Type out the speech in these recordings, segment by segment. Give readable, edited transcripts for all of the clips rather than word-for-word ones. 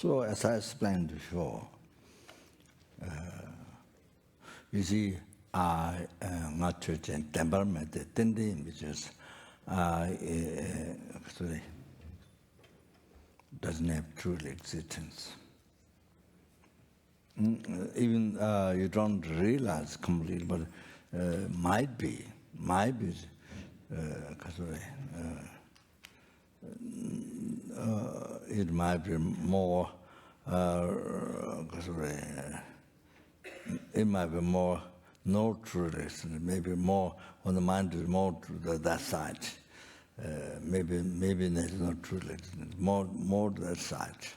So as I explained before, you see, not church and temperament, tending, which is, sorry, doesn't have true existence. Even you don't realize completely, but might be, sorry, it might be more, sorry, it might be more no true existence, maybe more when the mind is more to that side. Maybe there's no true existence, more to that side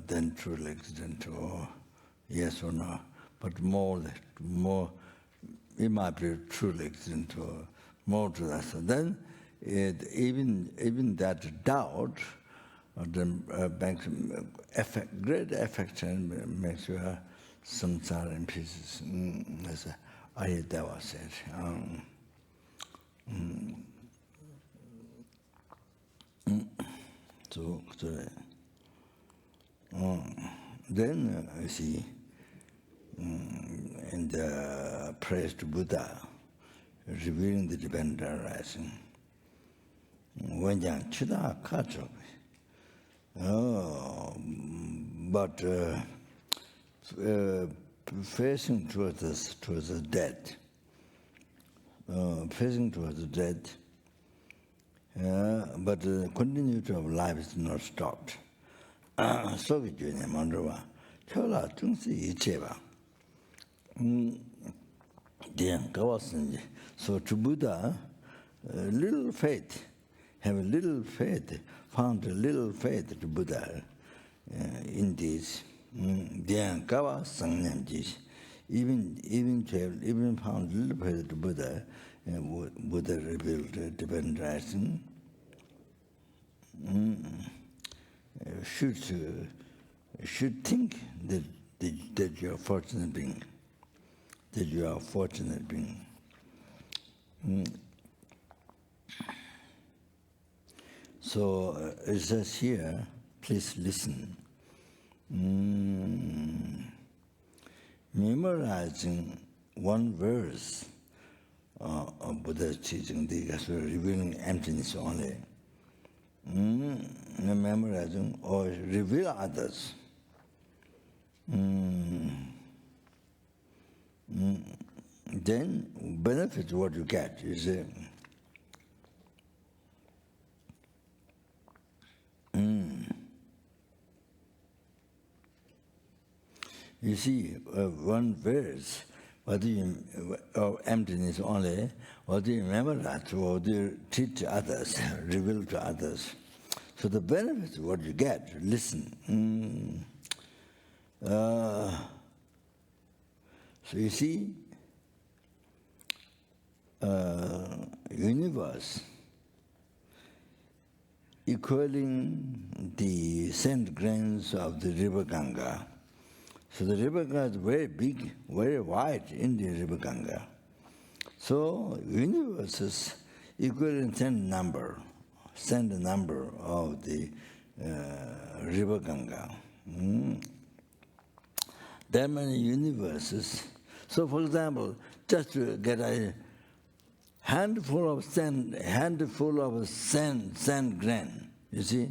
than true existence, or yes or no. But more, it might be true existence, or more to that side. Then even that doubt makes great affection, makes you samsara in pieces, as Ayodhya said. So then you see, in the praise to Buddha, revealing the dependent arising, when yang chida kacho, but facing towards the dead, facing towards the dead, but the continuity of life is not stopped. So we do in Mandava. Chola Tungsi Icheva. So to Buddha, little faith, have a little faith, found a little faith to Buddha in this. Even found a little faith to Buddha, Buddha revealed dependent rising. Should think that you are fortunate being, that you are a fortunate being. So it says here, please listen. Memorizing one verse of Buddha's teaching, revealing emptiness only. Memorizing or reveal others. Then benefit what you get is you see, one verse, what do you, of emptiness only, what do you remember that, or do you teach others, reveal to others? So the benefit, what you get, listen. So you see, universe equaling the sand grains of the river Ganga. So the river Ganga is very big, very wide in the river Ganga. So universe is equivalent sand number of the river Ganga. There are many universes. So for example, just to get a handful of sand grain, you see,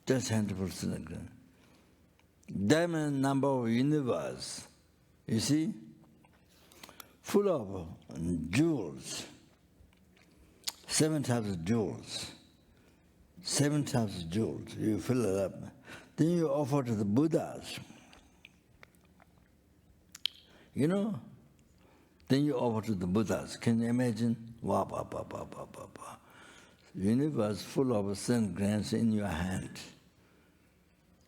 just handful of sand grain. Diamond number of universe, you see, full of jewels, 7 types of jewels, 7 types of jewels, you fill it up. Then you offer to the Buddhas, you know, then you offer to the Buddhas. Can you imagine? Universe full of sand grains in your hand.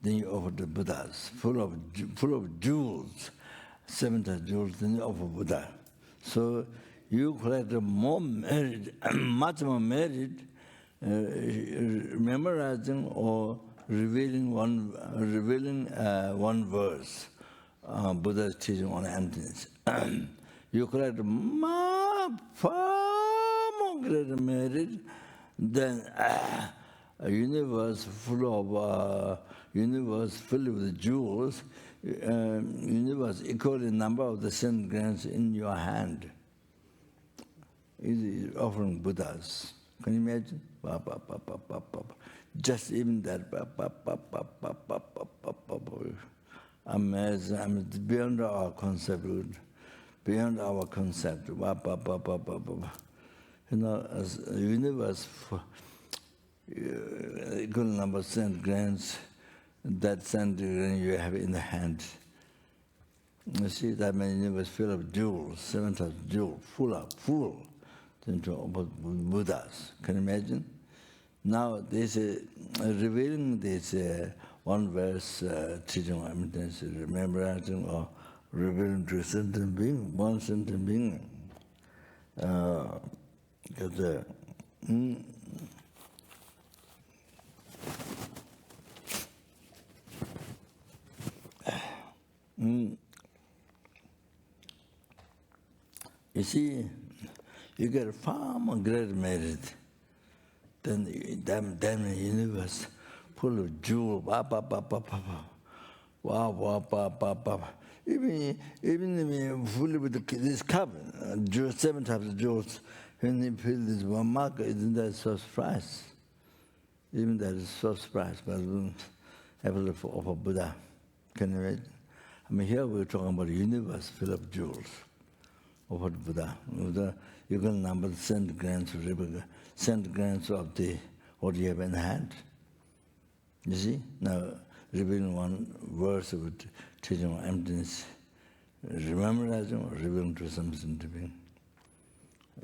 Then you offer the Buddhas, full of jewels, 7 types of jewels, then you offer Buddha. So you collect more merit, much more merit, memorizing or revealing one verse, Buddha's teaching on emptiness. You collect far more greater merit than a universe full of universe filled with jewels, universe equal in number of the sun grains in your hand. Is offering Buddhas. Can you imagine? Just even that. Amazing, beyond our concept. Beyond our concept. You know, as a universe equal number of centigrams, that centigram you have in the hand. You see, that many universe full of jewels, 7,000 jewels, full into Buddhas. Can you imagine? Now, this revealing this one verse, teaching eminence, remembering or revealing to a sentient being, one sentient being. You see, you get far more great merit than the universe full of jewels. Even full with this cup, 7 types of jewels, when you feel this one mark, isn't that so surprise? Even that is so surprise, but apple of a Buddha. Can you imagine? I mean, here we're talking about a universe full of jewels of a Buddha. You can number the centigrams of the what you have in hand. You see? Now, revealing one verse of it, teaching emptiness, remembering or revealing to some sentient being.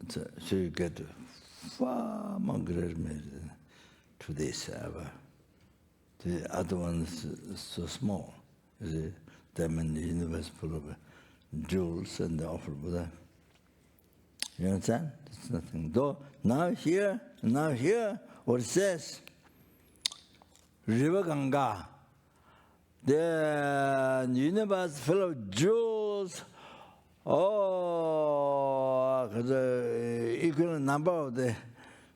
So you get far more great merit to this. The other one is so small. You see? Them in the universe full of jewels and the offer Buddha. You understand? It's nothing. Though now here, what it says, River Ganga, the universe full of jewels, the equal number of the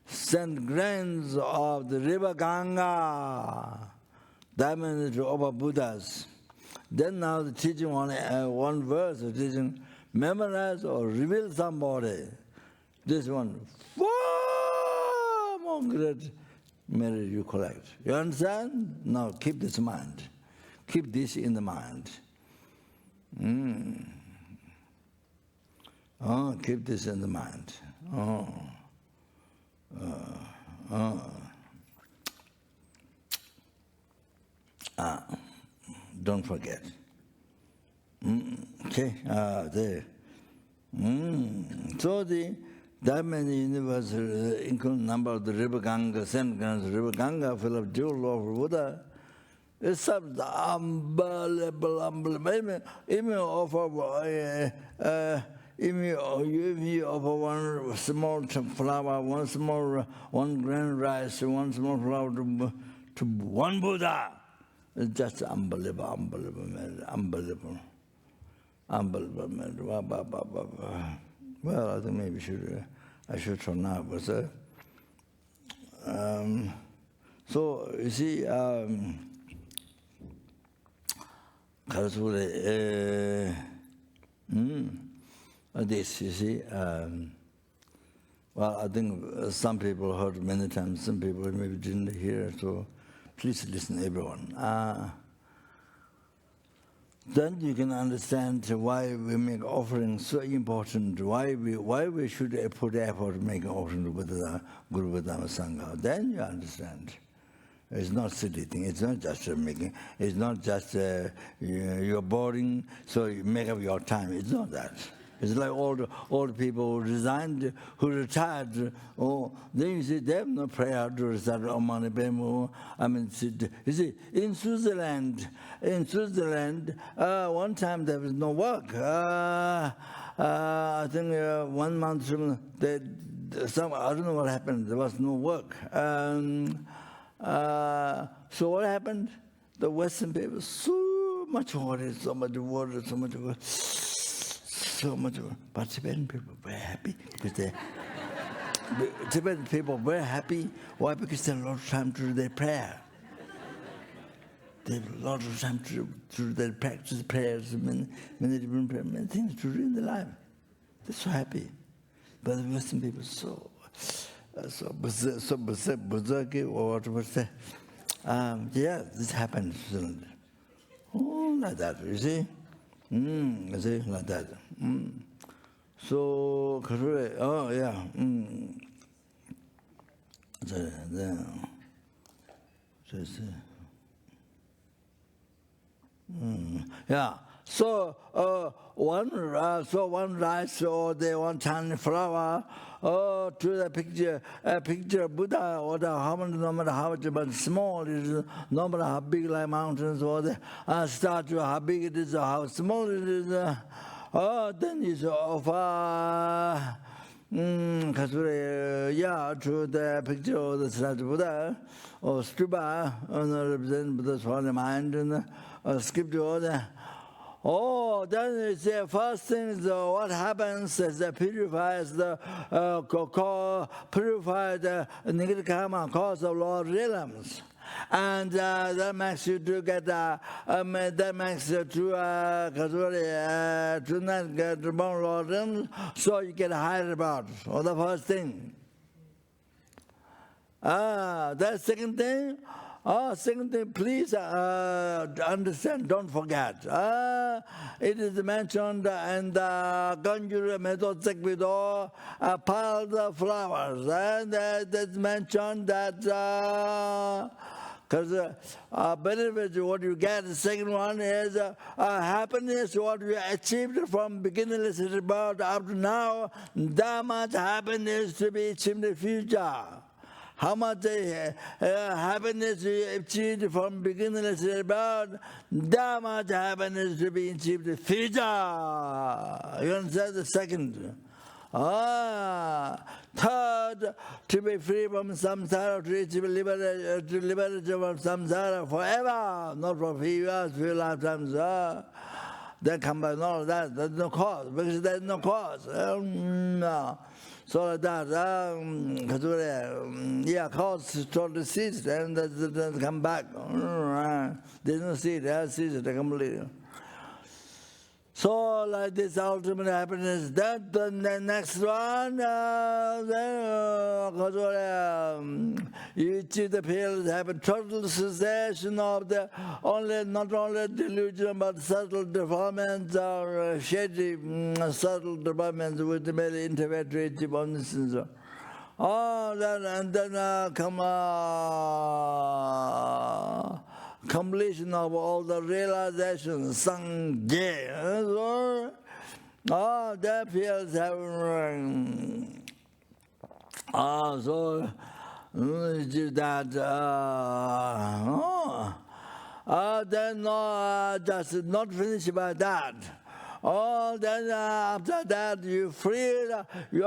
sand grains of the river Ganga, diamonds over Buddhas. Then now the teaching one verse, the teaching memorize or reveal somebody. This one, far more great merit you collect. You understand? Now keep this in mind. Keep this in the mind. Keep this in the mind. Don't forget. Okay, there. So that many universe, equal number of the river Ganga, river Ganga full of jewel of Buddha. It's unbelievable. Even offer one small flower, one grain rice, one small flower to one Buddha. It's just unbelievable. Well, I think maybe I should turn now. But so you see, this you see. Well, I think some people heard many times. Some people maybe didn't hear. So please listen, everyone. Then you can understand why we make offerings so important, why we should put effort to make an offering to Buddha, Guru Buddha Sangha. Then you understand. It's not silly thing. It's not just making. It's not just you're boring, so you make up your time. It's not that. It's like all the people who resigned, who retired. Oh, then you see they have no prayer to recite Om Mani Padme. I mean, you see, in Switzerland, one time there was no work. I think 1 month from I don't know what happened. There was no work. So what happened? The Western people so much water, so much water. So much participating people were happy because Tibetan people are very happy. Why? Because they have a lot of time to do their prayer. They have a lot of time to do their practice prayers, many different prayers, many things to do in their life. They're so happy. But the Western people are so berserk, or what was that? Yeah, this happens. Oh, like that, you see? You see, like that. So, oh, yeah. Yeah. So one rice or one tiny flower to the picture of Buddha, or no matter how much but small it is, no matter how big like mountains or the statue, how big it is or how small it is, then you offer to the picture of the statue Buddha or stupa, represent Buddha's holy mind and scripture. Oh, then it's the first thing is what happens is that purifies the negative karma, cause of Lord realms. And that makes you to get that makes you to not get the born Lord realms, so you get a higher reward. Or the first thing. The second thing. Second thing, please understand, don't forget. It is mentioned in the Ganjura method Sekvido, piled the flowers. And it's mentioned that because benefits, what you get, the second one is happiness, what you achieved from beginningless rebirth up to now, that much happiness to be achieved in the future. How much happiness you achieved from beginningless rebirth, that much happiness to be achieved in the future. You understand the second? Third, to be free from samsara, to achieve liberation from samsara forever, not for a few years, few lifetimes. Then come by all of that. There's no cause, because there's no cause. No. So like that, cause totally ceased, and then come back. There's no seed, it ceased completely. So like this ultimate happiness, that the next one, you achieve the peerless happiness, total cessation of the not only delusion but subtle developments or shady subtle developments with the very interpretive omniscience. And then come completion of all the realizations, Sangye. That feels having. So that. Then just not finished by that. Then after that you free, you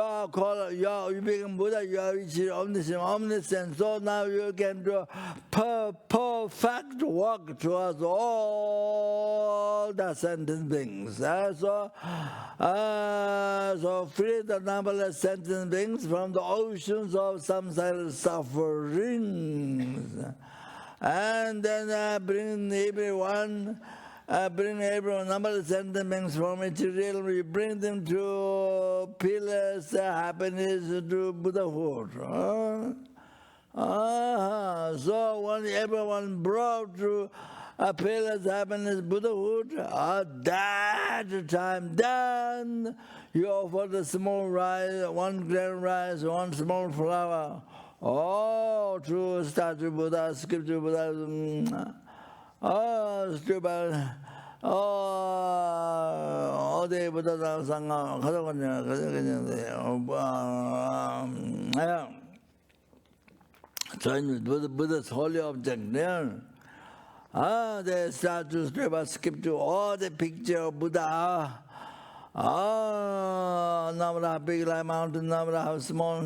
become Buddha, you are omniscient. So now you can do perfect work towards all the sentient beings. So free the numberless sentient beings from the oceans of samsara sufferings. And then bring everyone, numberless sentient beings from material, we bring them to peerless happiness, to Buddhahood. So when everyone brought to peerless happiness, Buddhahood, at that time, then you offer the small rice, one grain rice, one small flower, to statue Buddha, scripture Buddha, stupid. 어디 Buddha Sangha, Buddha's holy object there. The statues, scripture, all the picture of Buddha. Namra big like mountain, Namra small.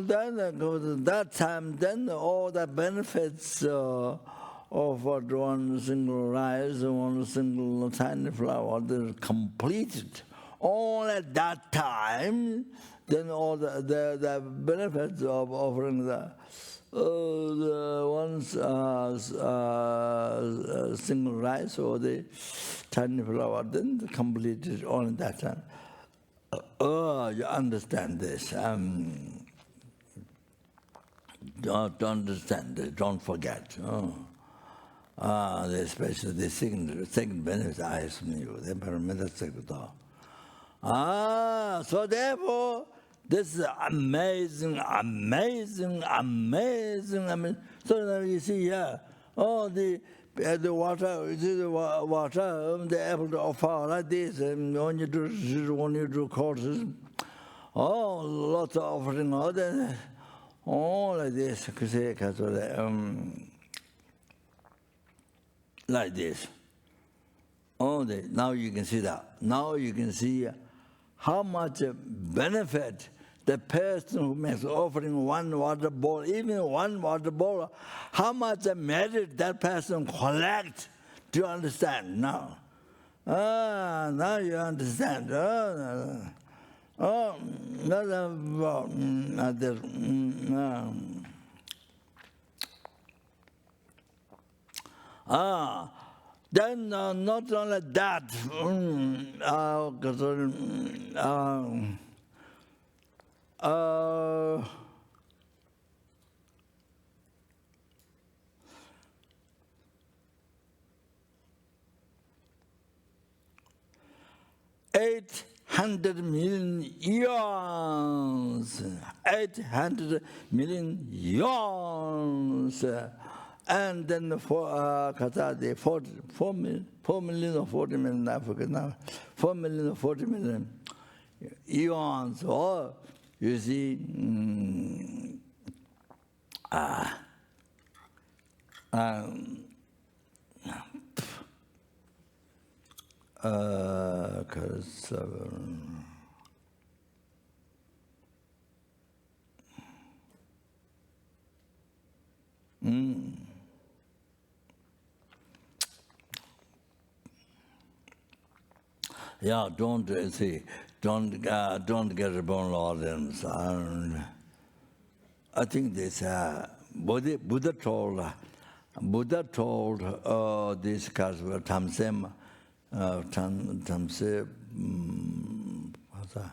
Then that time, then all the benefits of what one single rice, one single tiny flower, they're completed. Only at that time, then all the benefits of offering the single rice or the tiny flower, then completed only that time. You understand this. Don't understand this, don't forget. Especially the second benefit I assume you, the paramedic sector. So therefore, this is amazing. So now you see here, the water, the apple of fire like this, and when you do courses, lots of offering, all like this, like this. Now you can see that. Now you can see how much benefit the person who makes offering one water bowl, even one water bowl, how much merit that person collects. Do you understand now? Now you understand. Then not only that, 800 million yuans, 800 million yuans. And then for Qatar, 4 million or 40 million, I forget now, 4 million or 40 million yuans. Or you see, yeah, don't get reborn lords. I think this Buddha told these guys were Tamse, what's that?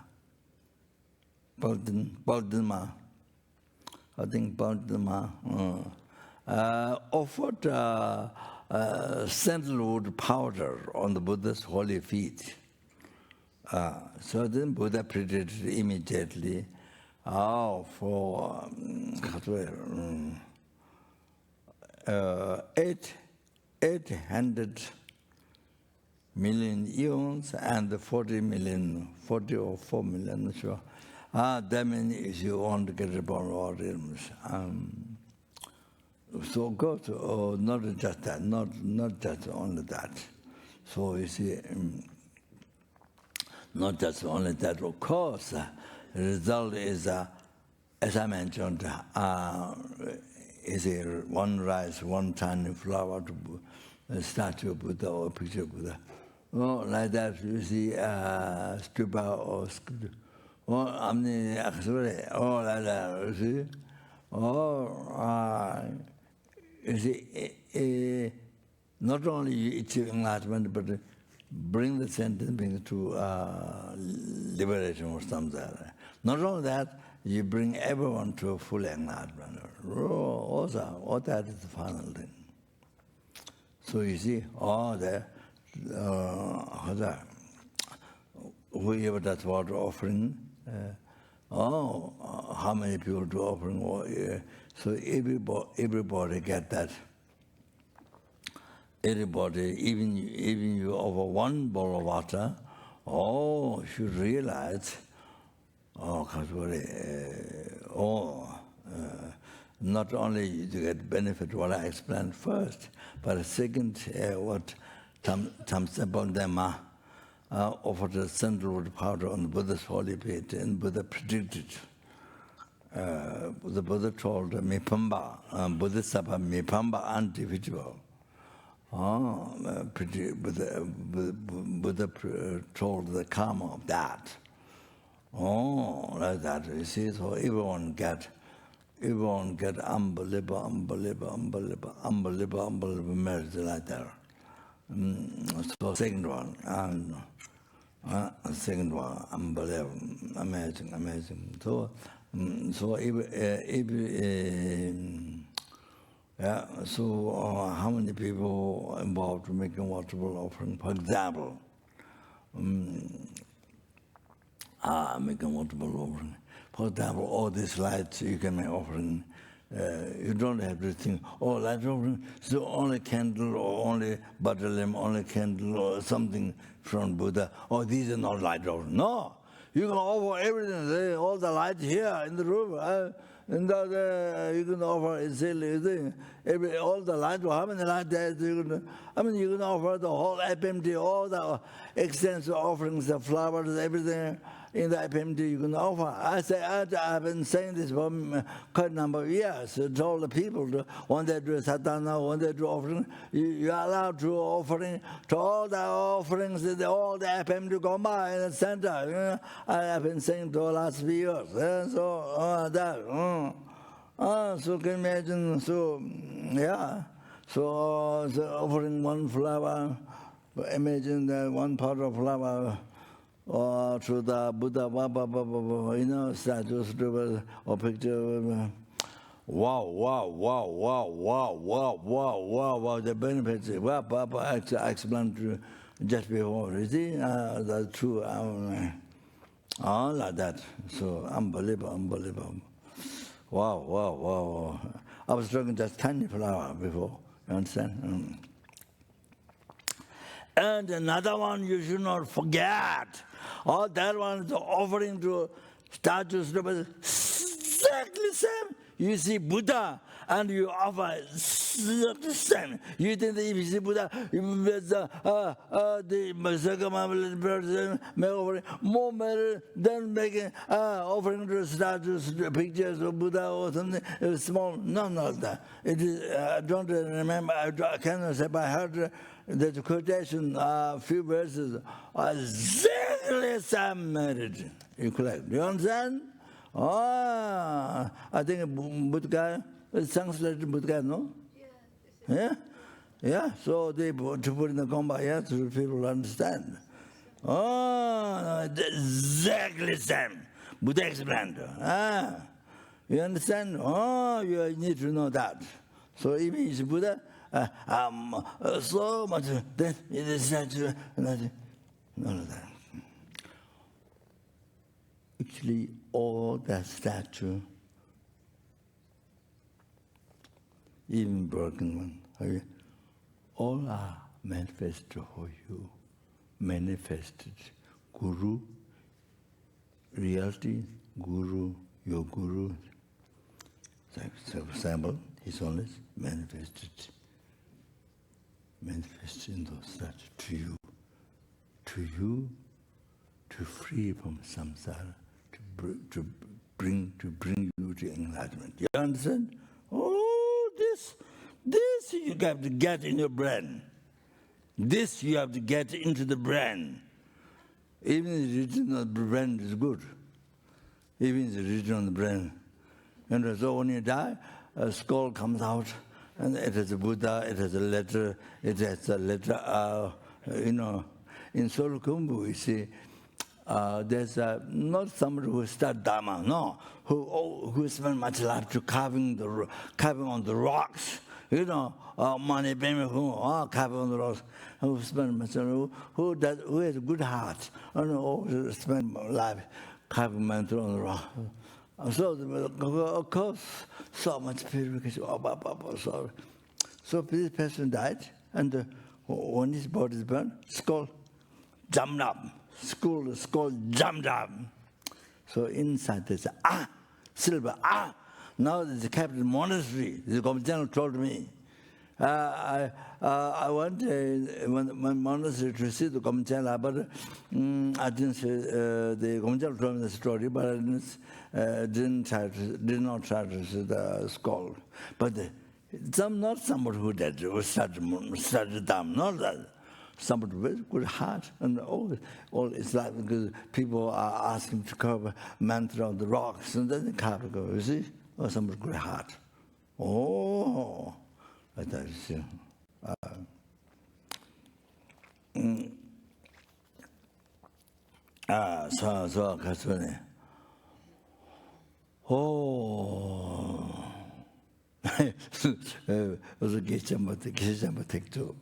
Baldima. I think Baldima offered sandalwood powder on the Buddha's holy feet. So then Buddha predicted immediately for 800 million yuans and 40 or 4 million, sure. That means if you want to get reborn organs. So go to, not just that, not just only that. So you see, not just only that, of course, the result is, as I mentioned, is one rice, one tiny flower to a statue of Buddha or a picture of Buddha. Like that, you see, stupa or sculpture. Like that, you see. You see, not only you achieve enlightenment, but bring the sentient being to liberation or something. Not only that, you bring everyone to full enlightenment. Also, all that is the final thing. So you see, whoever does water offering, how many people do offering? So everybody get that. Everybody, even you offer one bowl of water, should realize, not only you get benefit what I explained first, but second, what Tamsabondema offered a sandalwood powder on the Buddha's holy feet, and Buddha predicted. The Buddha told Mipamba, Bodhisattva Mipamba individual, Buddha told the karma of that. Oh, like that, you see, so everyone get unbelievable merit like that. So second one, unbelievable, amazing. So yeah. So how many people involved in making waterfall offering? For example, making waterfall offering. For example, all these lights you can make offering. You don't have to think, oh, light offering, so only candle or only butter lamp, only candle or something from Buddha. Oh, these are not light offering. No, you can offer everything. All the lights here in the room. You can offer all the lights. How many lights there? You can offer the whole FPMT, all the extensive offerings, the flowers, everything. In the FPMT you can offer. I've been saying this for quite a number of years. I told the people, when they do sadhana, when they do offering, you are allowed to offering to all the offerings, all the FPMT come by in the center. I have been saying for the last few years. So can you imagine? So yeah. So offering one flower. Imagine that one part of flower. Or to the Buddha, statues, or picture. Wow, the benefits. I explained just before, you see, that's true. Like that. So, unbelievable. Wow. I was talking just tiny flower before, you understand? And another one you should not forget. That one is offering to statues, exactly same. You see Buddha and you offer exactly same. You think that if you see Buddha, the second person may offer more better than making offering to statues, pictures of Buddha or something small. None of that. It is. I don't remember. I cannot say by heart. The quotation, few verses, exactly same merit. You collect. Do you understand? I think Buddha is translated Buddha, no? Yeah. So they to put in the comma, yeah, so people understand. Exactly same. Buddha explained. You understand? You need to know that. So if it's Buddha. So much, then it is none of that. Actually, all that statue, even broken one, all are manifested for you, manifested. Guru, reality, Guru, your Guru, for example, His Holiness manifested in those statues to you, to free from samsara, to bring you to enlightenment. You understand? This you have to get in your brain. This you have to get into the brain. Even the region of the brain is good. Even the region of the brain. And so when you die, a skull comes out. And it has a Buddha, it has a letter, in Solukumbu, you see, there's not somebody who started Dharma, no, who spent much life to carving on the rocks, money, carving on the rocks, who spent much, who has a good heart, and who spent life carving on the rock. So, of course, so much purification. So this person died, and when his body is burned, skull jumped up. Skull jumped up. So inside there's silver. Now there's a capital monastery. The Commissioner told me. I went my monastery to see the Commissioner, but I didn't see the Commissioner told me the story, but I did not try to see the skull. But not somebody who did studied them, not that. Somebody with good heart, and all it's like because people are asking to cover mantra on the rocks, and then they carve it, you see, or somebody good heart. Oh, like that, you see. So, oh, was a Geshamba take two.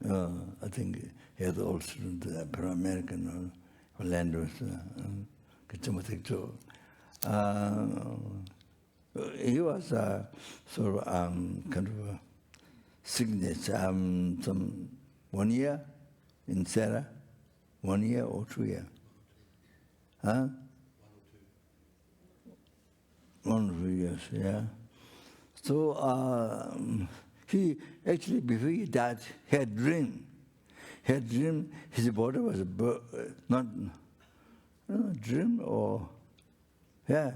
I think he had also the American landers, Geshamba take two. He was sort of kind of a signature, some 1 year in Sarah, 1 year or 2 years. Huh? 1 or 2 years, yeah. So he actually, before he died, he had dreamed. He had dreamed his body was not dream or, yeah.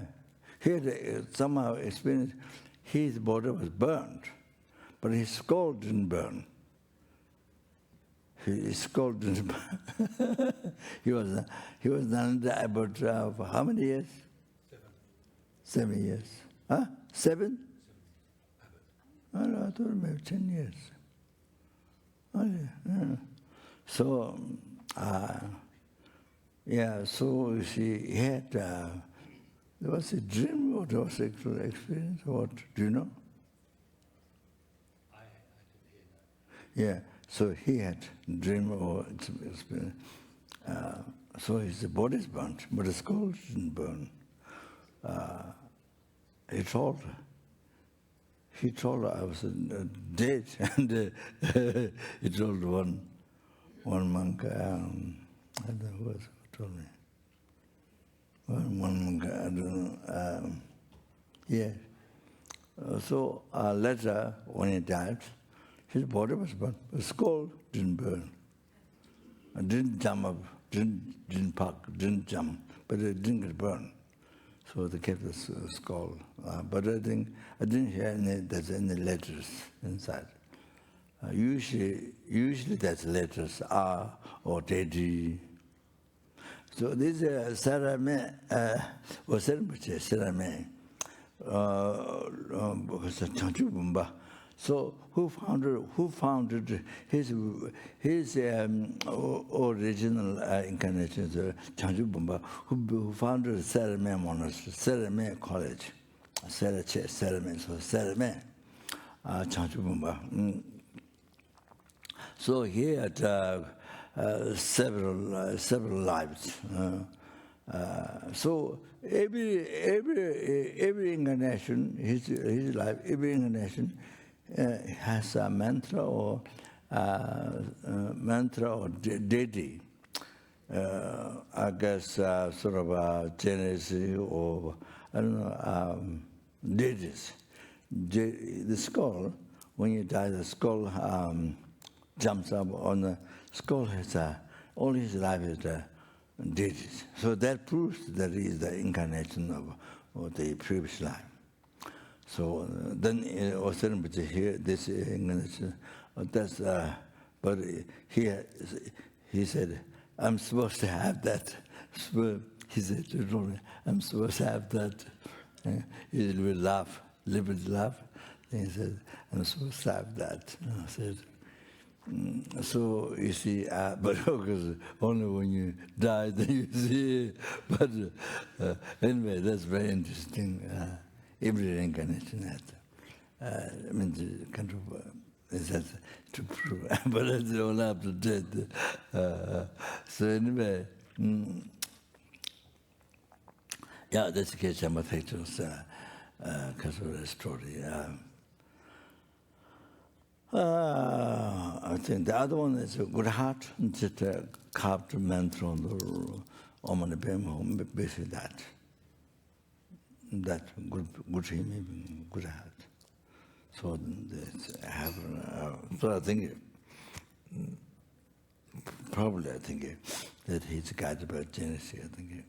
He had somehow experienced his body was burned, but his skull didn't burn. His skull didn't burn. he was under about how many years? 7 years. Huh? 7? I thought maybe 10 years. Oh, yeah. So, yeah, so you see, he had, there was a dream or there was actual experience? What, do you know? I didn't hear that. Yeah, so he had dream or experience. So his body is burnt, but his skull didn't burn. He told I was dead, and he told one monk, I don't know who told me. One monk, I don't know. Yeah. So later, when he died, his body was burned. The skull didn't burn. I didn't jump up, didn't park, didn't jump, but it didn't get burned. So they kept the skull. But I didn't hear there's any letters inside. Usually there's letters R or Dedi. So this Sarame, or Sarame, was a Chanchu Bumba. So who founded his original incarnation, Chanchu Bumba, who founded Sarame Monastery, Sarame College, Sarame, so Sarame, Chanchu Bumba. So he had several lives. So every incarnation, his life, every incarnation has a mantra or deity. I guess sort of a Genesis or I don't know deities. The skull, when you die, the skull jumps up on the skull. Has all his life is deities. So that proves that he is the incarnation of the previous life. So then also here this incarnation, that's but he said, I'm supposed to have that. He said, I'm supposed to have that. He will laugh, little bit laugh. Then he said, I'm supposed to have that. I said, so you see, but because only when you die then you see it. But anyway, that's very interesting. Every reincarnation has, I mean, kind of is that to prove, but that's all up to date. So anyway, yeah, that's the case. I'm a because of the story. I think the other one is a good heart, just a carved mantra on the Omani Bema, basically that. That good him, good heart. So so I think, probably I think that he's guided by Genesis. I think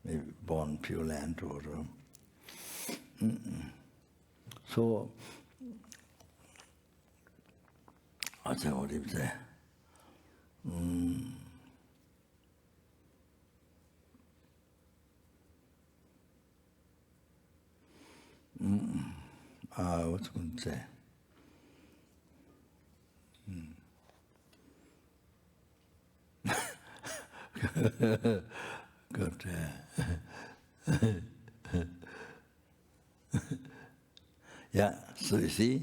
maybe born Pure Land or. So, I say what he say. What's going to say? Good. Yeah, so you see,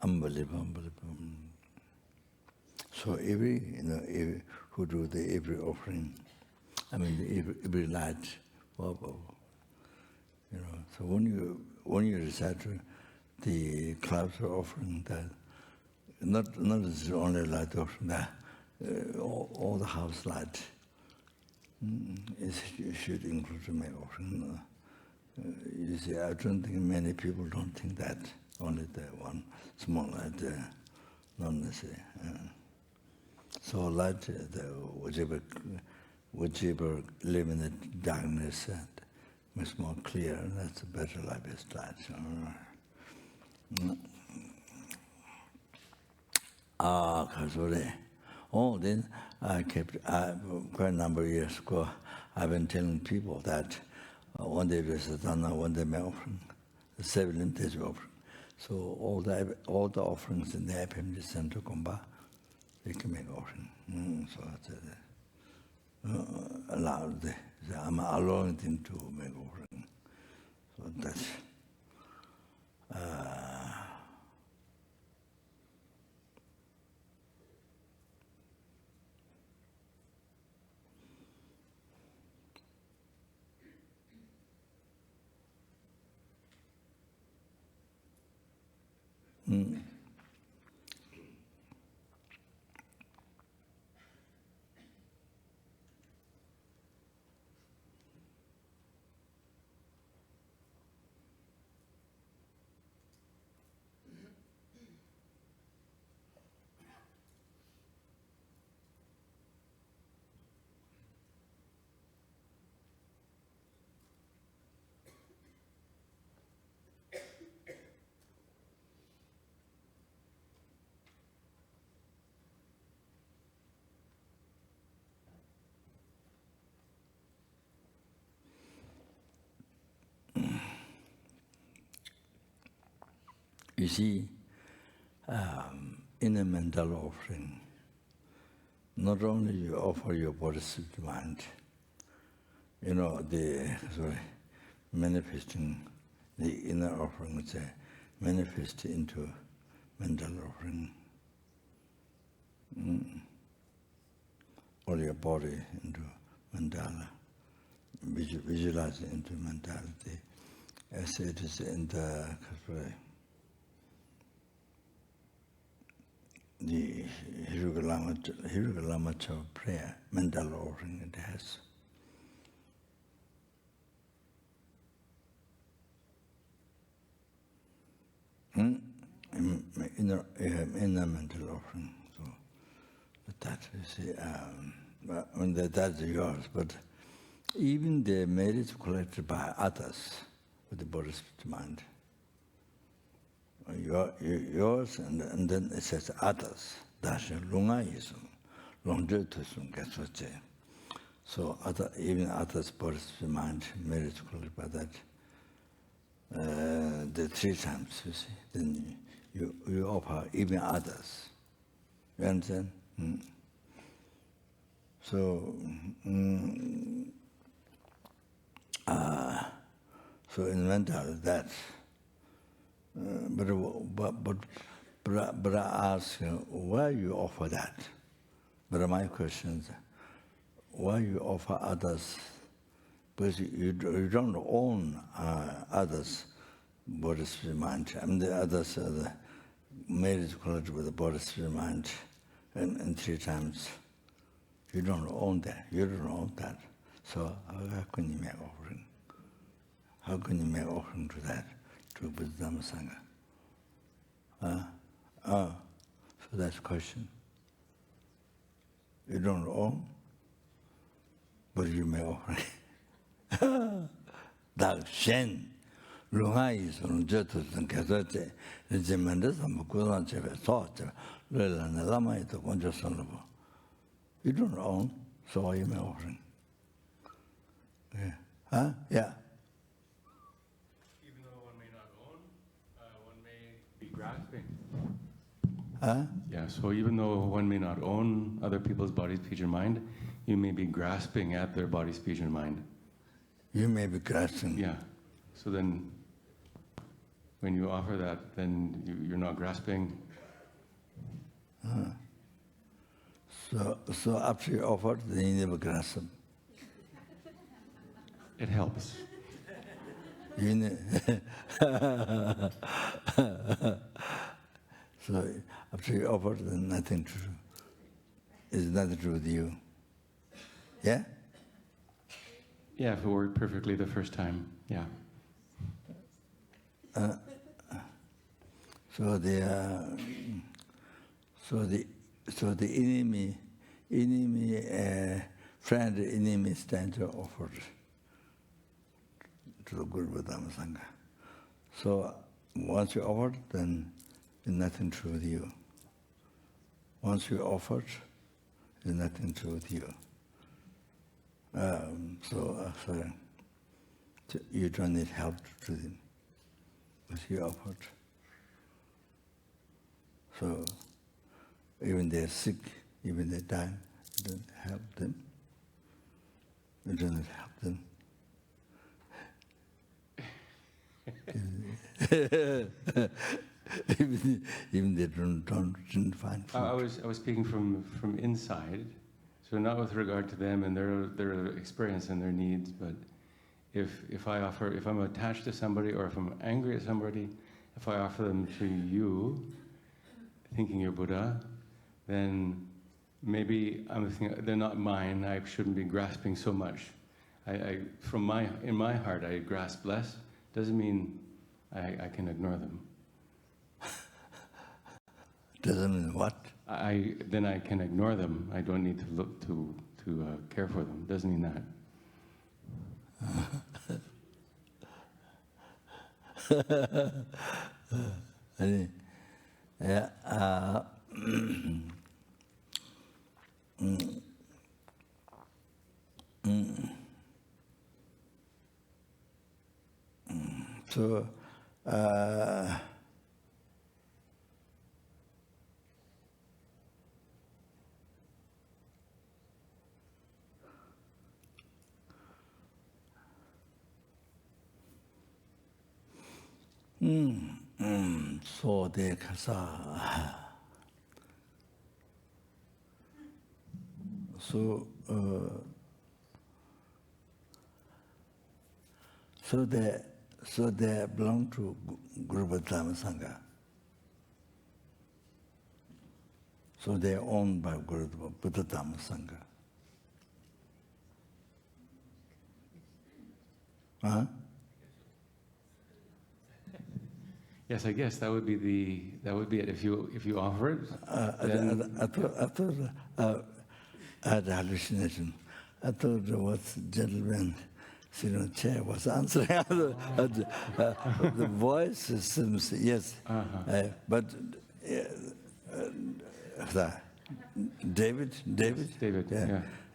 unbelievable. So every who do every offering, I mean every light, wow. So when you recite the clouds offering, that not just only light offering, that all the house light should include my offering. You see, I don't think many people don't think that. Only the one small light, not necessary. So light, whichever eliminate darkness and much more clear, that's a better light is light. Oh, then I kept, quite a number of years ago, I've been telling people that one day Rasatana, one day my offering, the 7 days offering. So all the offerings in the FPMT center come back, they can make offering. So it's allowed. I'm allowing them to make offering. So that's. You see, in a mental offering, not only you offer your bodhisattva mind, manifesting the inner offering, manifest into mental offering, or your body into mandala, visualize it into mentality, as it is in the Lama Chopa prayer, mental offering it has. Inner mental offering. So that you see, that's yours. But even the merits collected by others with the bodhisattva mind, yours, and then it says others. That's lunga yisum, longje tusum getsoche. So even others bodhisattva mind merits collected by that. The 3 times, you see, then you offer even others. You understand? So, so in mental that. But I ask, why you offer that? But my question is, why you offer others? Because you don't own others' bodhisattva mind. I mean, the others are the marriage quality with the bodhisattva mind, and 3 times. You don't own that. You don't own that. So how can you make offering? How can you make offering to that, to Buddha Dhamma Sangha? So that's the question. You don't own, but you make offering. Dak Shen, Lungai sono jetto in casace, e gemende sono cosa c'è, so c'è, la lama è con sono. You don't own, so you may offering. Yeah. Huh? Yeah. Even though one may not own, one may be grasping. Huh? Yeah, so even though one may not own other people's body, speech, and mind, you may be grasping at their body, speech, and mind. You may be grasping. Yeah. So then, when you offer that, then you're not grasping. So after you offer, then you never grasp. It helps. You so after you offer, then nothing true. It's nothing true with you. Yeah? Yeah, if it worked perfectly the first time, yeah. So the enemy, friend, enemy stands offered to the Guru Dhamma Sangha. So once you offered, then there's nothing true with you. Once you offered, there's nothing true with you. So you don't need help to them, but you offered. So even they're sick, even they die, you don't help them. You don't help them. even they didn't find food. I was speaking from inside, so not with regard to them and their experience and their needs, but if I'm attached to somebody or if I'm angry at somebody, if I offer them to you, thinking you're Buddha, then maybe I'm thinking they're not mine. I shouldn't be grasping so much. In my heart, I grasp less. Doesn't mean I can ignore them. Doesn't mean what? Then I can ignore them. I don't need to look to care for them. Doesn't mean that. Yeah. So so they so they belong to Guru Dhamma Sangha. So they are owned by Guru Buddha Dhamma Sangha. Huh? Yes, I guess that would be it. If you offer it, then I thought I had a hallucination. I thought there was a gentleman sitting on a chair was answering. The voice seems yes, but David,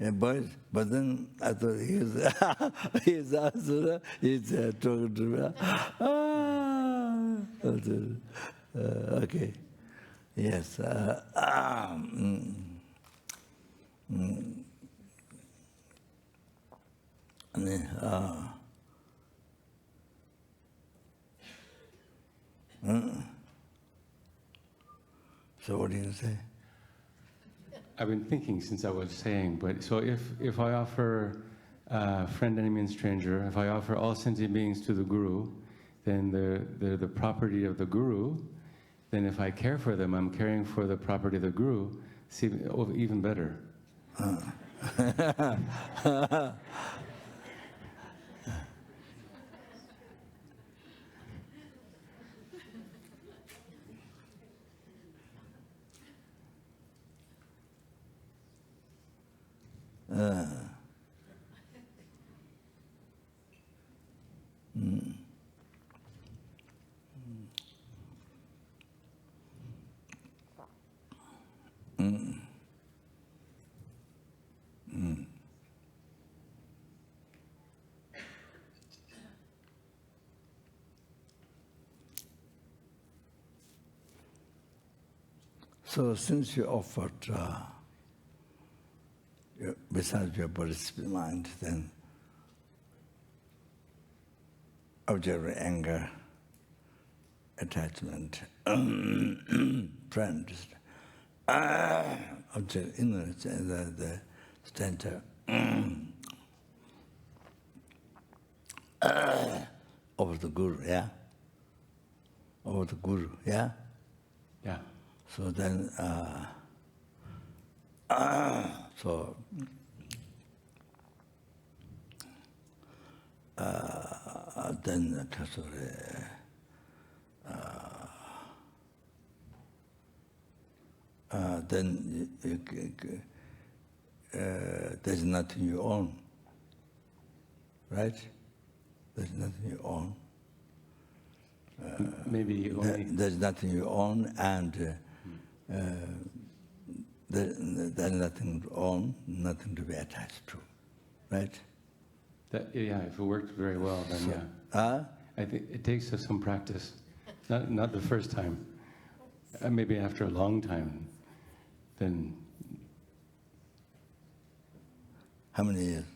yeah. But then I thought he's answer. He's talking to me. Okay, yes. So what do you say? I've been thinking since I was saying, but so if I offer friend, enemy, and stranger, if I offer all sentient beings to the Guru, then they're the property of the Guru. Then if I care for them, I'm caring for the property of the Guru. It's even better. So since you offered, besides your body-spirit mind, then object of anger, attachment, friends, object ignorance, and the center over the guru, yeah? Over the guru, yeah? Yeah. So then, so then, then there's nothing you own, right? There's nothing you own. Maybe only... There's nothing you own, and there's nothing to own, nothing to be attached to, right? That, yeah, if it worked very well, then So, yeah. I think it takes us some practice. Not the first time. Maybe after a long time, then... How many years?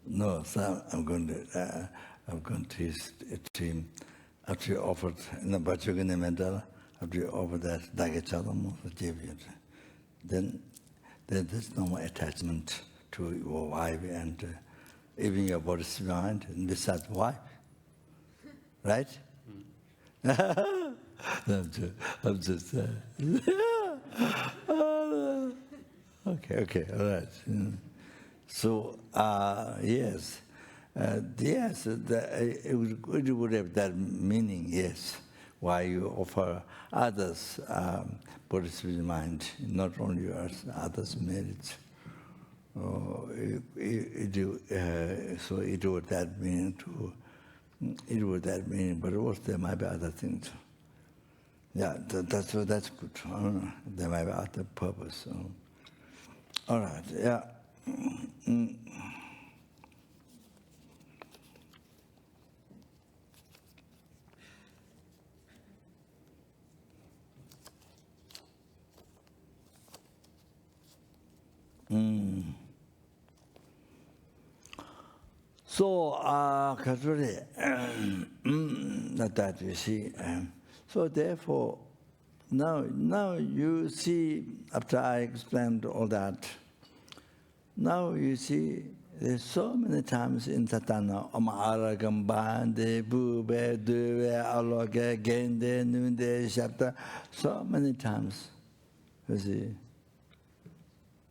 No, so I'm going to his team. After you offered in the Bachogani medal, after you offered that Dagachadam, then there's no more attachment to your wife and even your body's mind, and besides wife, right? I'm just okay, all right. So, yes, yes, it would have that meaning, yes, why you offer others Buddhist mind, not only yours, others' merits. So it would that meaning too. It would that meaning, but of course there might be other things. Yeah, that's good. There might be other purpose. So. All right, yeah. So, Kazuri, that you see. So therefore, now you see, after I explained all that, now you see, there's so many times in Satana, Amara Gambande, Bube, Dube, Aloge, Gende, Nunde, Shapta, so many times, you see,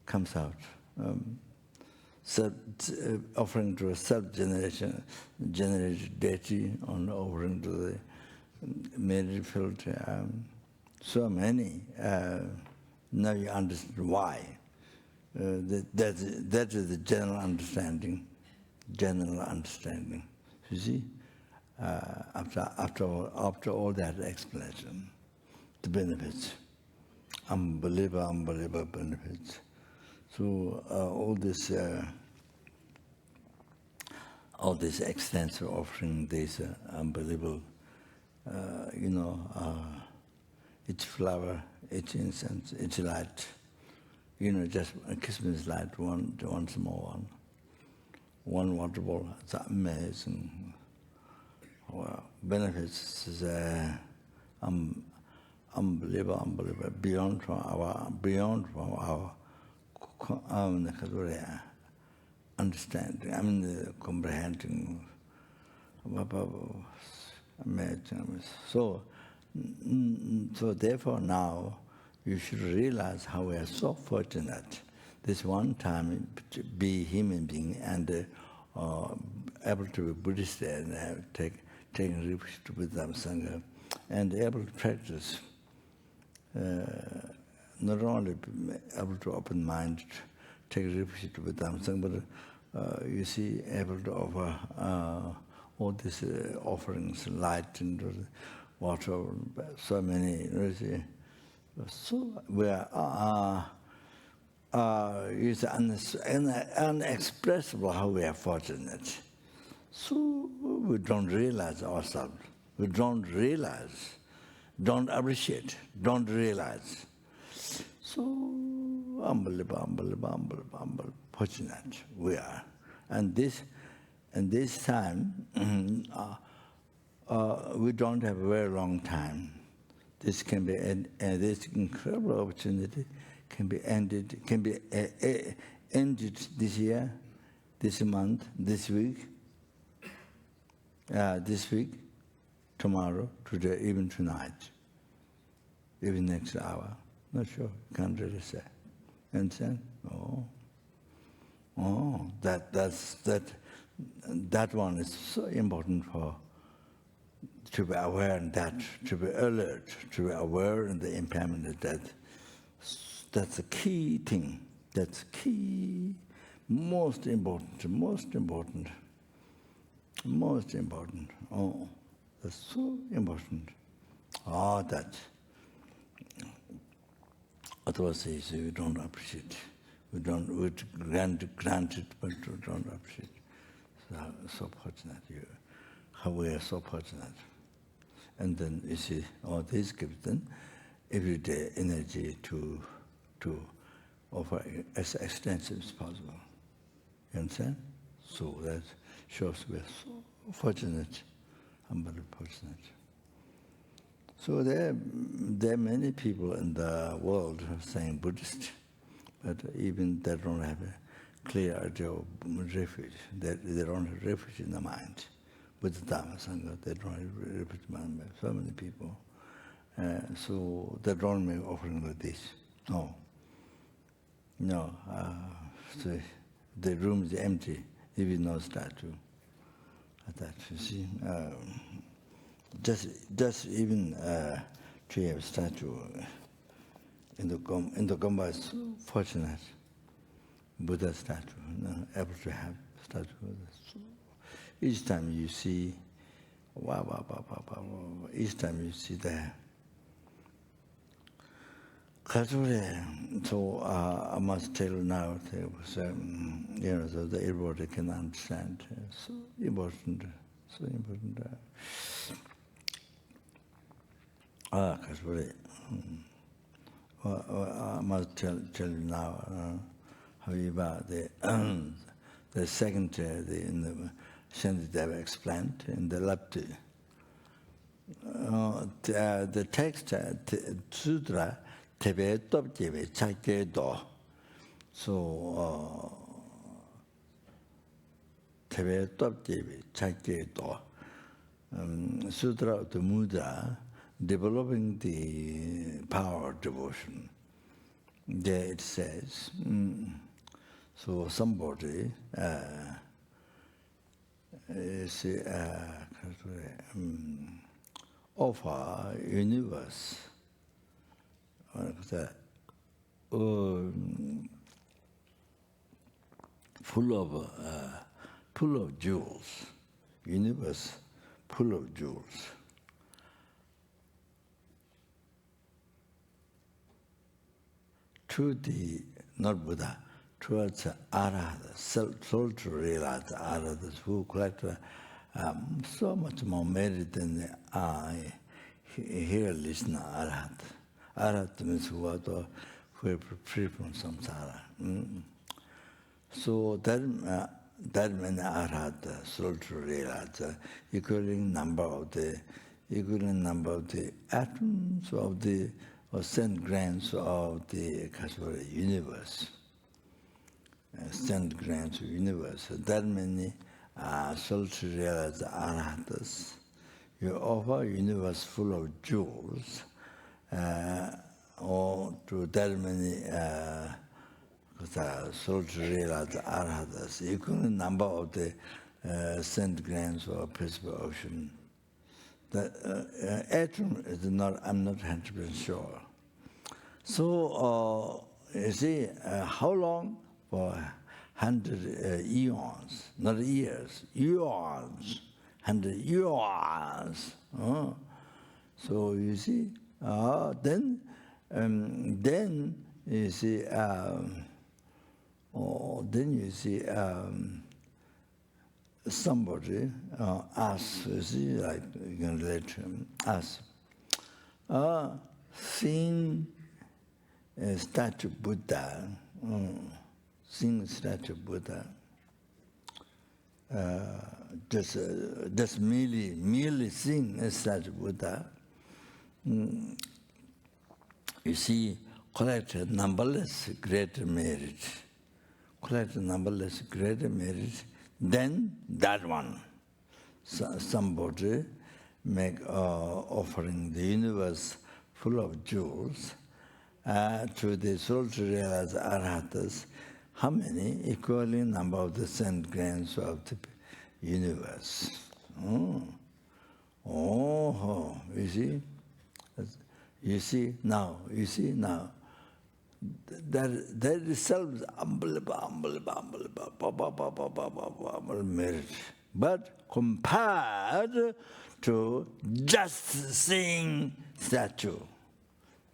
comes out. Offering to a self-generated deity, on offering to the merit field, so many. Now you understand why. That is the general understanding. You see, after all that explanation, the benefits, unbelievable benefits. So all this extensive offering, this unbelievable, each flower, each incense, each light, just a Christmas light, one small one water ball. It's amazing. Well, benefits is unbelievable, beyond from our understanding, comprehending. Amazing. So therefore now you should realize how we are so fortunate this one time to be human being and able to be Buddhist and taking refuge with them Sangha and able to practice. Not only able to open mind, take refuge with them, but you see, able to offer all these offerings, light and water, so many. You see. So we are it's unexpressible how we are fortunate. So we don't realize ourselves. We don't realize, don't appreciate, don't realize. So unbelievable, fortunate we are. And this time, we don't have a very long time. This can be, this incredible opportunity can be ended, ended this year, this month, this week, tomorrow, today, even tonight, even next hour. Not sure, can't really say. Understand? That one is so important to be aware of that, to be alert, to be aware of the impairment of that. That's the key thing. That's key, most important. Oh, that's so important. That. Otherwise, we don't appreciate. We grant it, but we don't appreciate. So fortunate how we are so fortunate. And then you see, all this gives them everyday energy to offer as extensive as possible. You understand? So that shows we are so fortunate, humbly fortunate. So there are many people in the world who are saying Buddhist, but even they don't have a clear idea of refuge. They don't have refuge in the mind. Buddha, Dharma, Sangha, they don't have refuge in the mind. So many people. So they don't make offering like this. No. So the room is empty, even no statue. That, you see. Just even to have statue in the Gomba is so fortunate. Buddha statue, able to have statue. So each time you see, each time you see there. So I must tell you now, so that everybody can understand. So important. Kasuri, I must tell you now, however, the second, in the Shandideva explained in the Lapti. The text, Sutra, Tebe Topjeve, Chake Do. So, Tebe Topjeve, Chake Do. Sutra of the Mudra, developing the power of devotion. There it says, so somebody offer universe, full of jewels, universe full of jewels. To the, not Buddha, towards the Arahata, soul to realize the Arahatas who collect so much more merit than the eye. Here listener Arahata. Arahata means who are free from samsara. So that many Arahata, soul to realize equaling number of the atoms of the or cent grams of the universe. Cent grams of universe. That many soul to realize Arahatas. You offer a universe full of jewels, or to that many soul to realize Arahatas, equal number of the cent grams of Pacific Ocean. The atom is not, I'm not 100% sure. So, you see, how long? For 100 eons, not years, eons, 100 eons. So you see, then you see, then you see somebody asks, you see, like you can relate to him, asks, seeing a statue of Buddha, seeing a statue of Buddha, just merely seeing a statue of Buddha, you see, collect numberless greater merit. Collect numberless greater merit than that one. So, somebody make offering the universe full of jewels to the soul to realize arhatas. How many? Equaling number of the cent grains of the universe. You see now. That itself is unbelievable merit. But compared to just seeing statue,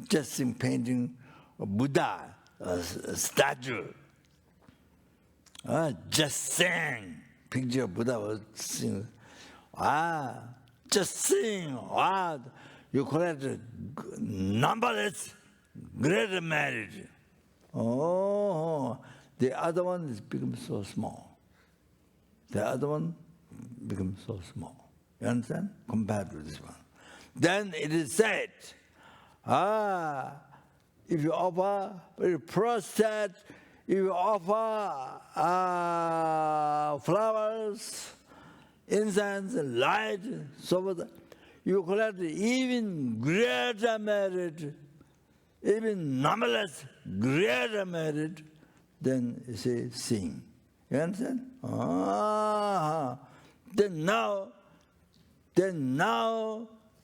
just seeing painting of Buddha, a statue, just seeing picture of Buddha was seeing, just seeing, you collect numberless greater merit. The other one is become so small. The other one becomes so small. You understand? Compared to this one. Then it is said, if you offer prostate, if you offer flowers, incense, light, so forth, you collect even greater merit, even numberless greater merit than, you say, sing. You understand?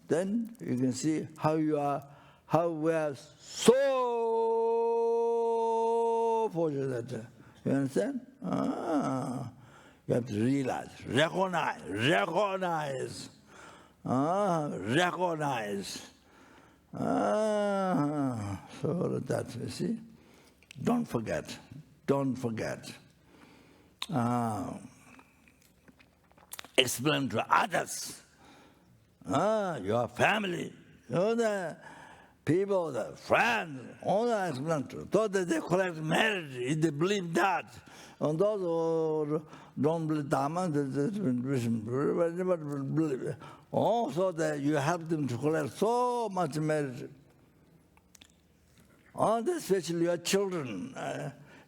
Then you can see how we are so fortunate. You understand? You have to realize, recognize. So that, you see, don't forget. Explain to others, your family, the people, the friends, all that explain to. Those that they collect merit, if they believe that. And those who don't believe Dhamma, also that you help them to collect so much merit. Especially your children,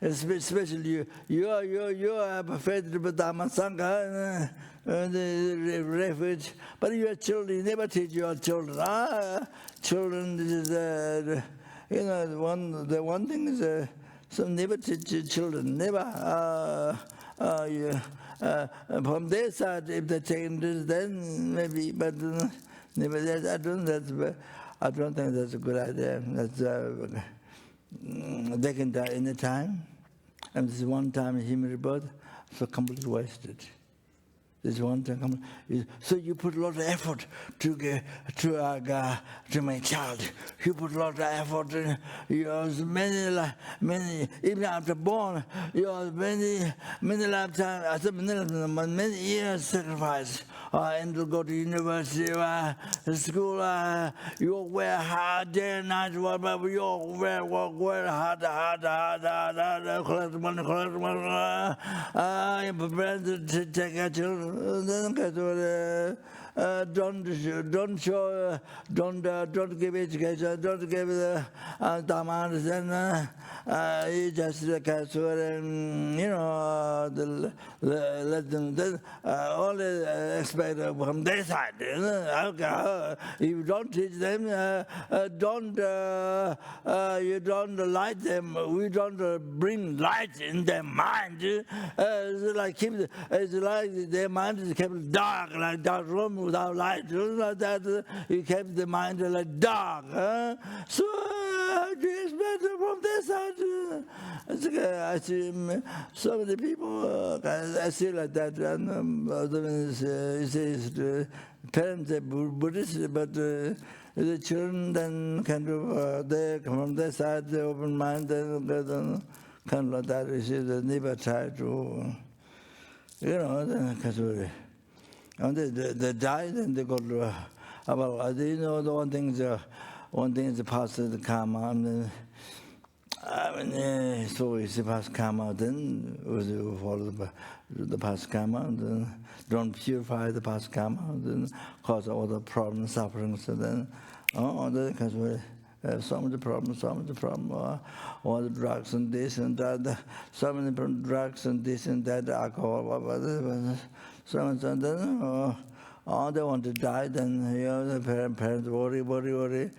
especially you have faith with Dhamma Sangha, the refuge, but your children, you never teach your children. Children is the one thing is some never teach your children, never. From their side, if they change this, then maybe, but never. I don't think that's a good idea. That's they can die any time, and this is one time human rebirth, so completely wasted. This one time, so you put a lot of effort to my child. You put a lot of effort. You use many, even after born, you use many lifetimes, many years sacrifice. And to go to university, school, you work hard day and night, whatever you work hard, collect money, you prepare to take your children. Don't give education, don't give the Dhamma, you just and let them only expect from their side. If you don't teach them, you don't light them. We don't bring light in their mind. It's like their mind is kept dark, like dark room without light. Like that, you kept the mind like dark. So you expect from their side. I see so many people. I see like that. And parents are Buddhist, but the children then kind of they from their side, they open mind, then kind of like that. They never try to, and they died and they got, about, the one thing is past the karma, and so it's past karma, then you follow the past karma, and then don't purify the past karma, then cause all the problems, sufferings, and then, because we have so many problems, all the drugs and this and that, so many drugs and this and that, alcohol, so and then, they want to die, then the parents worry.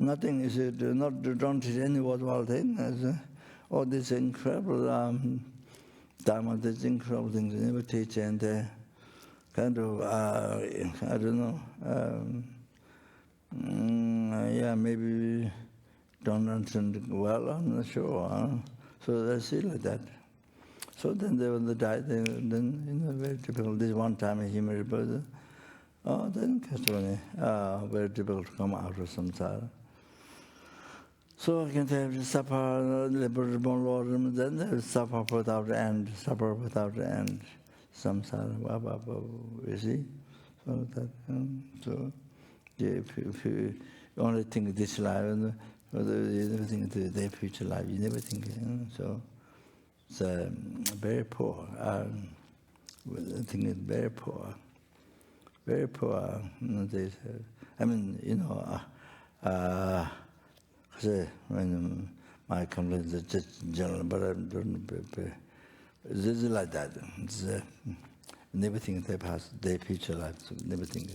Nothing is it, don't teach any worthwhile thing. All these incredible Dharma, these incredible things they never teach, and kind of, I don't know, maybe don't understand well, I'm not sure. So that's it like that. So then when they die, then very typical. This one time he married brother. Then very difficult to come out of samsara. So I can have suffer liberable Lord, then there is suffer without end, samsara, you see? So that, so if you only think this life, you never think the future life, you never think, so it's very poor. I think it's very poor. Very poor. I mean, when my complaints are just general, but I don't. This is like that. It's, never think they past, their future life. So never think,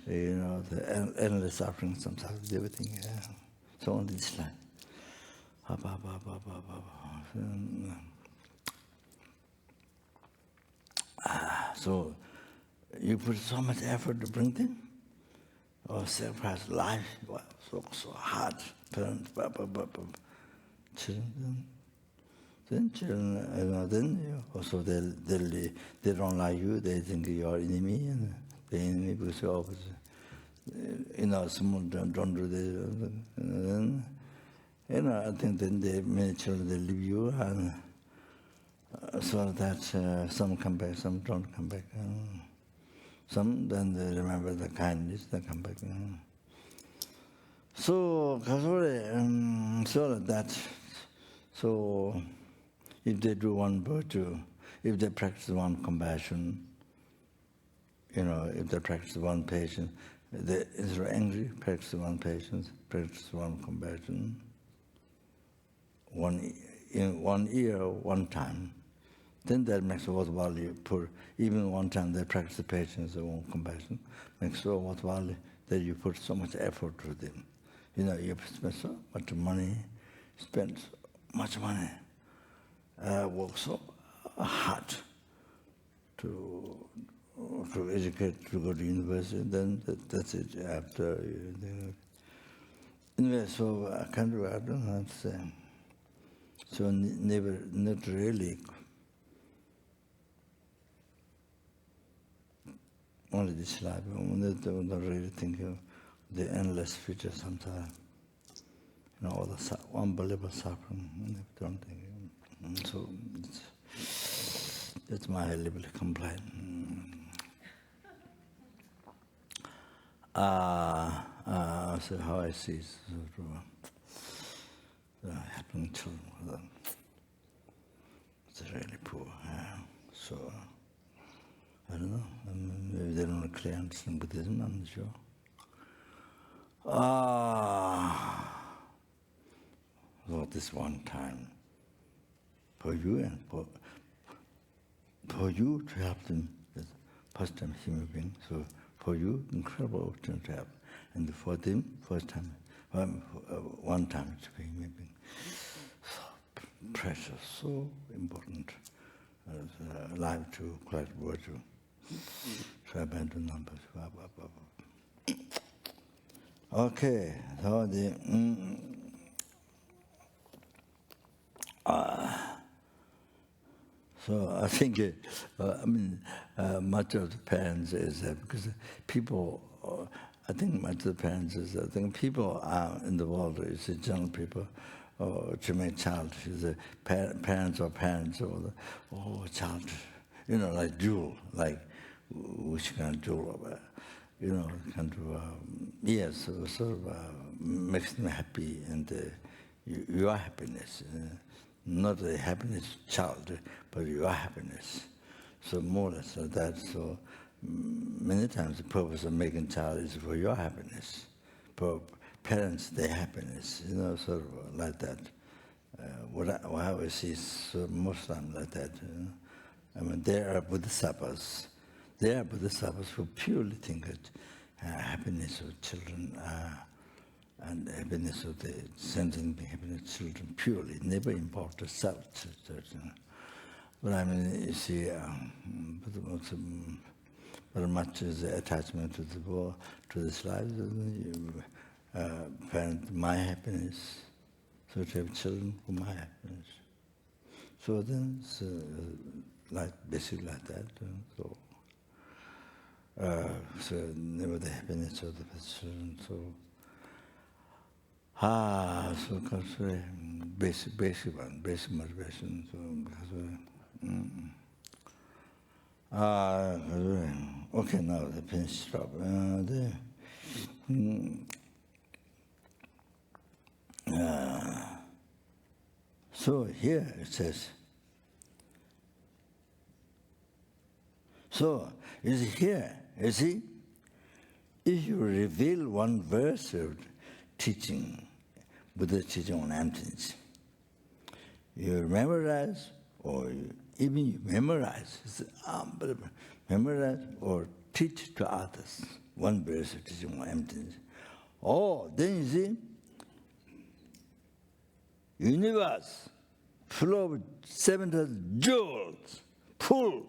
the endless suffering. Sometimes never think. So on this line. So you put so much effort to bring them, or sacrifice life, so hard, parents, children. Then children, then also they don't like you, they think you're enemy, and the enemy because you always, someone don't do this, and then, I think then many children, they leave you, and so that some come back, some don't come back. Some, then they remember the kindness, they come back. So, so that, so if they do one virtue, if they practice one compassion, if they practice one patience, instead of angry, practice one patience, practice one compassion, in 1 year, one time, then that makes it worthwhile. You put, even one time they practice patience or compassion, makes it worthwhile that you put so much effort to them. You spend so much money, work so hard to educate, to go to university, then that's it. After anyway, so I don't know how to say. So not really. Only this life. We don't really think of the endless future sometimes. All the unbelievable suffering. We don't think. So that's my little complaint. So how I see happening children. It's really poor. So I don't know. Maybe they don't clearly understand Buddhism. I'm not sure. So this one time, for you and for you to help them, the first time human being. So for you, incredible opportunity to help, and for them, first time, one time to be human being. So precious, so important. Life to collect virtue. So abandon numbers. Okay, so so I think, much of the parents is because people I think much of the parents is, I think people are in the world, it's a young people, or to make child, is a parents or child, like jewel, like which kind of jewel, kind of, yes, sort of makes them happy and your happiness, not the happiness child, but your happiness. So more or less like that. So many times the purpose of making child is for your happiness, for parents their happiness, sort of like that. What I see so most times like that. I mean, there are bodhisattvas. There are bodhisattvas who purely think that happiness of children and happiness of the sentient happiness of children purely, never import the self. But I mean, you see, very much is attachment to the world, to this life. Parent, my happiness, so to have children for my happiness. So then, it's like basically like that. So never the happiness of the children. So basic one, basic motivation. Okay, now the pen stop. So here it says, so is here, you see, if you reveal one verse of teaching, Buddha teaching on emptiness, you memorize, or even you memorize, memorize or teach to others one verse of teaching on emptiness. Oh, then you see, universe full of 7,000 jewels, full,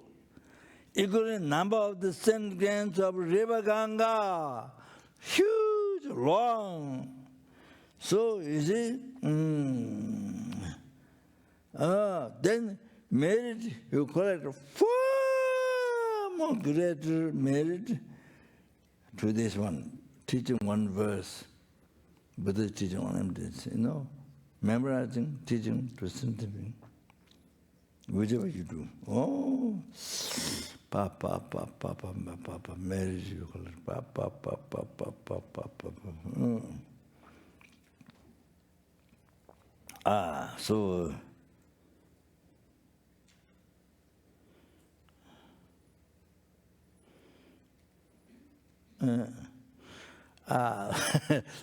equal number of the 10 grains of river Ganga, huge, long. So you see, then merit, you collect far more greater merit to this one, teaching one verse, Buddha teaching on emptiness, memorizing, teaching to scientific, whichever you do. Oh, merit, you collect, so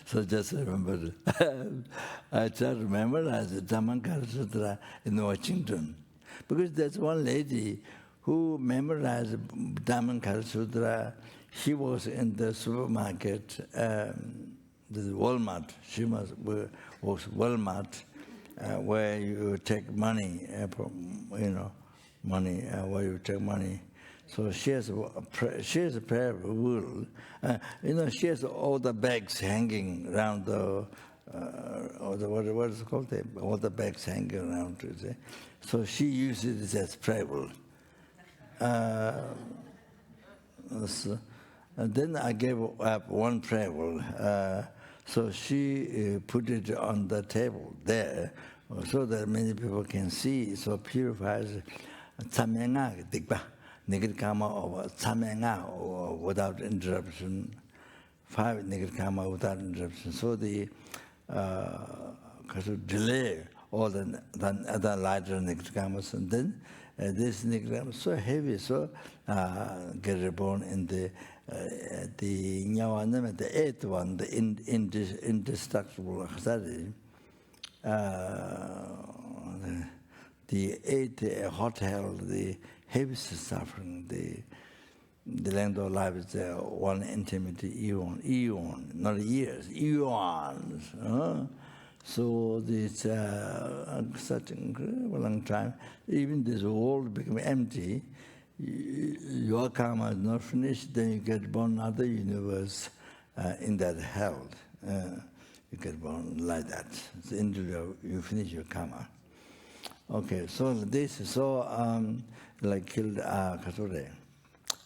so just remember, I try to memorize the Dhammapada Sutra in Washington, because there's one lady who memorized Dhammapada Sutra. She was in the supermarket, the Walmart. She was Walmart, where you take money, money, where you take money. So she has a prayer rule. She has all the bags hanging around the, what is it called? All the bags hanging around. So she uses it as prayer rule. And then I gave up one prayer rule. So she put it on the table there, so that many people can see. So purifies tamenga dikba. Negative karma or tamenga or without interruption, 5 negative karma without interruption. So the delay all the other lighter negative karmas, and then this negative karma is so heavy, so get reborn in the nyawanam, the 8th one, the indestructible akhsari. The 8th hot hell, the heaviest suffering, the length of life is one infinity eon, not years, eons. So it's such an incredible long time. Even this world become empty. Your karma is not finished, then you get born another universe in that hell. You get born like that. So until you finish your karma. Okay, so this is so like killed Kasure,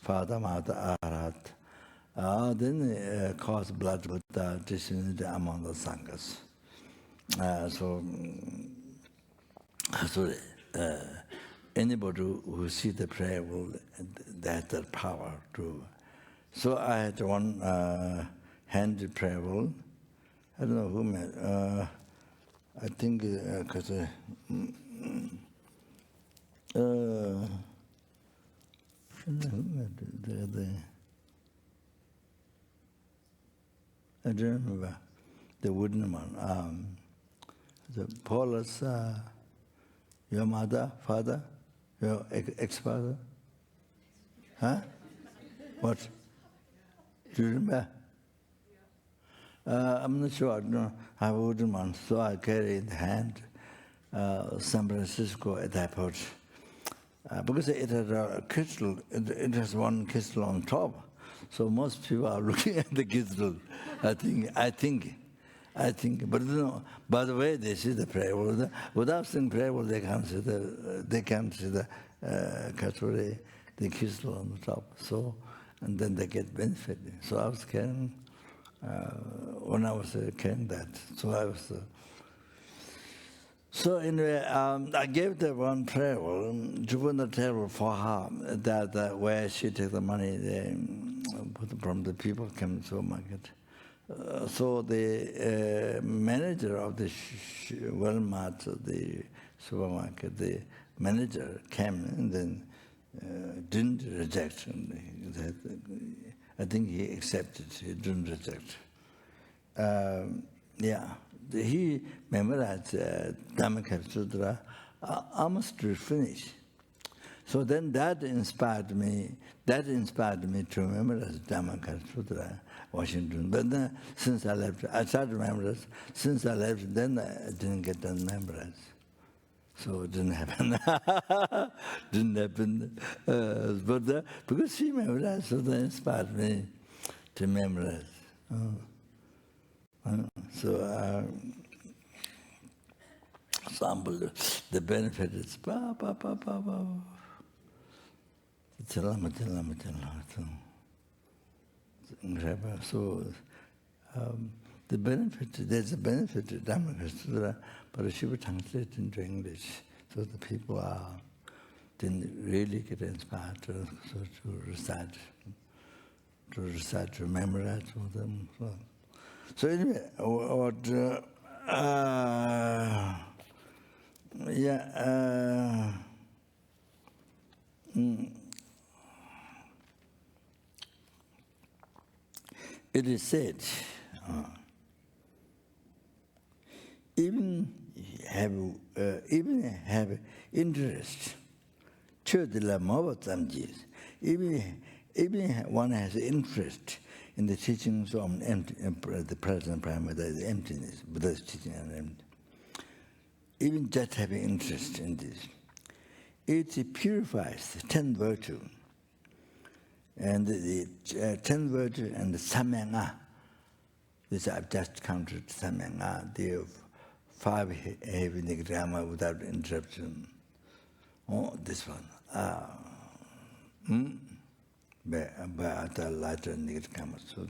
Father, Mother, Arat, then cause blood disunity among the sanghas. So anybody who see the prayer will that the power to. So I had one hand prayer will. I don't know who made. I think because I don't remember the wooden one. The Paulus, your mother, father, your ex-father, huh? What? Do you remember? I'm not sure. No, I have a wooden one, so I carry in the hand. San Francisco at the airport, because it has a crystal. It has one crystal on top, so most people are looking at the crystal. I think. But you know, by the way, they see the prayer. Without seeing prayer, they can't see the Katsuri, the crystal on the top. So, and then they get benefit. So I was carrying. When I was carrying that, so I was. So anyway, I gave the one prayer, Jupiter table for her, that where she take the money from the people came to the market. So the manager of the Walmart, the supermarket, the manager came and then didn't reject. I think he accepted, he didn't reject. He memorized Dhammakaya Sutra almost to finish. So then that inspired me to memorize Dhammakaya Sutra, Washington. But then since I left, I started to memorize. Since I left, then I didn't get done memorize. So it didn't happen. But because she memorized, so that inspired me to memorize. So sample the benefit is so the benefit, there's a benefit to Dhammakaya Sutra, but she would translate into English, so the people didn't really get inspired to recite, to memorize for them. So anyway, it is said, even have interest, even one has interest in the teachings of the present Prime, that is emptiness, Buddha's teaching on emptiness. Even just having interest in this, it purifies the 10 virtue. And the 10 virtue and the samyanga, this I've just counted samyanga, the 5 heavy nigama without interruption. Oh, this one. Lighter nigama. So,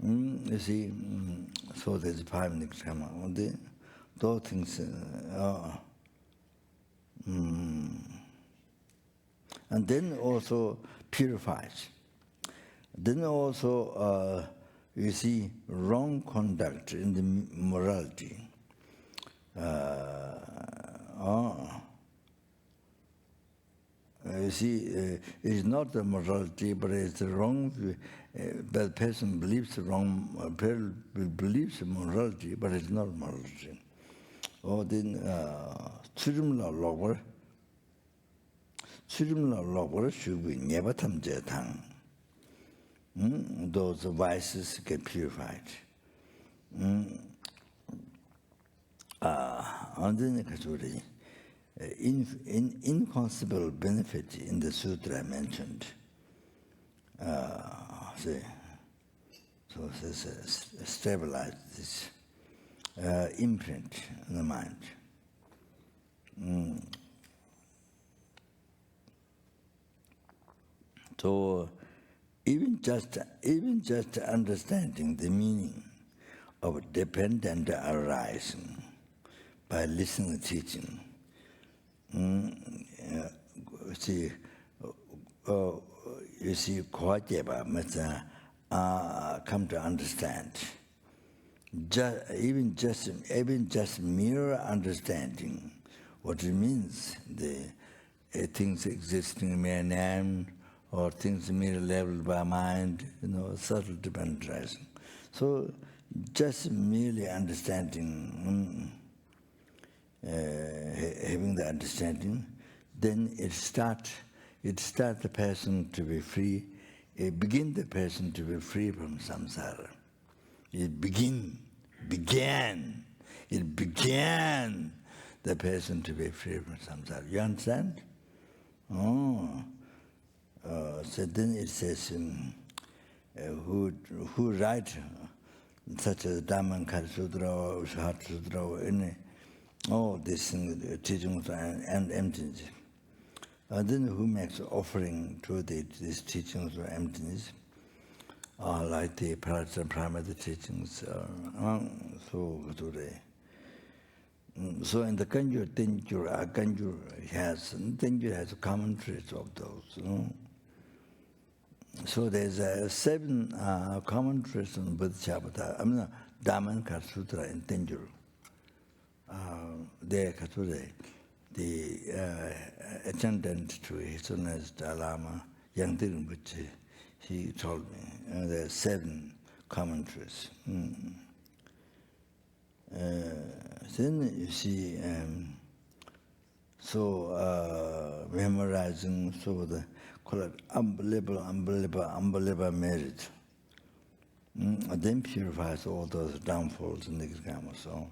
you see, so there's 5 nigama. Those things, and then also purifies. Then also, you see, wrong conduct in the morality. You see, it's not the morality, but it's the wrong. The person believes believes morality, but it's not morality. Or then, Churimla should be never tamjetang. Those vices get purified. And then inconceivable benefit in the sutra I mentioned. So stabilize this imprint in the mind. So even just understanding the meaning of dependent arising by listening to teaching. You see, come to understand. Even just mere understanding what it means, the things existing in mere name, or things merely leveled by mind, subtle dependent arising. So just merely understanding, having the understanding, then it start the person to be free, begin the person to be free from samsara. It began the person to be free from samsara. You understand? So then it says, who write such as Dhammapada Sutra or Shat Sutra or any, all these things, teachings and emptiness. Then who makes offering to these teachings or emptiness, like the Pramada teachings, so today. So in the Kanjur, Kanjur has commentaries of those. So there's 7 commentaries on Bodhisattva. Dhammapada Sutra in Tenjur. There, the attendant to His Holiness Lama Yangdirin, he told me there are 7 commentaries. Then you see, memorizing, so the call it unbelievable merit. Then purifies all those downfalls in the grammar. So,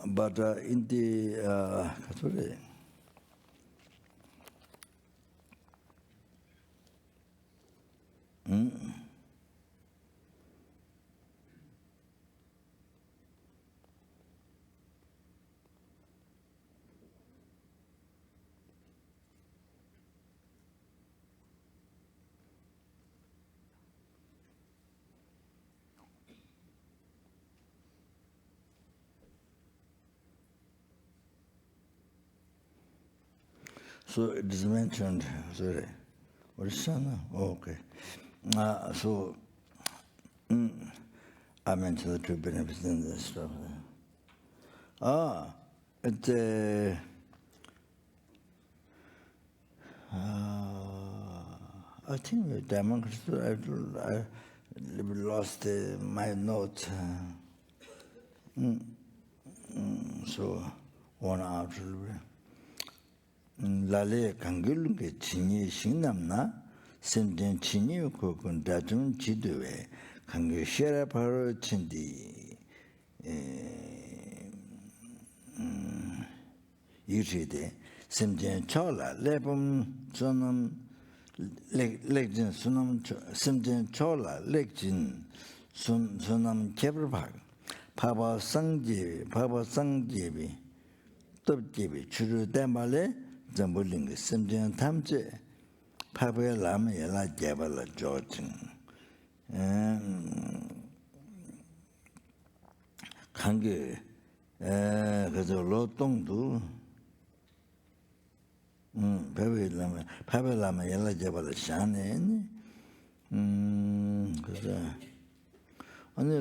but in the so it is mentioned, sorry, what is Sana? Oh, okay. So, I mentioned the 2 benefits in this stuff. I think the Dhammapada, I lost my note. So, 1 hour a little bit. Lale Kangul Chini Shinamna, Semden Chini Kokun Dajun Chidue, Kangu Shera Paro Chindi Yuchide, Semden Chola, Lebum Sonam Legjin Sunam Semden Chola, Legjin Sunam Kebrabag, Papa Sangjebi, Topjebi, Churu Dambale. Zambuling, Simjan Tamje, Papa Lama Yala Jabala Georging. Kange, Kazo Tongdu, Papa Lama Yala Jabala Shane, only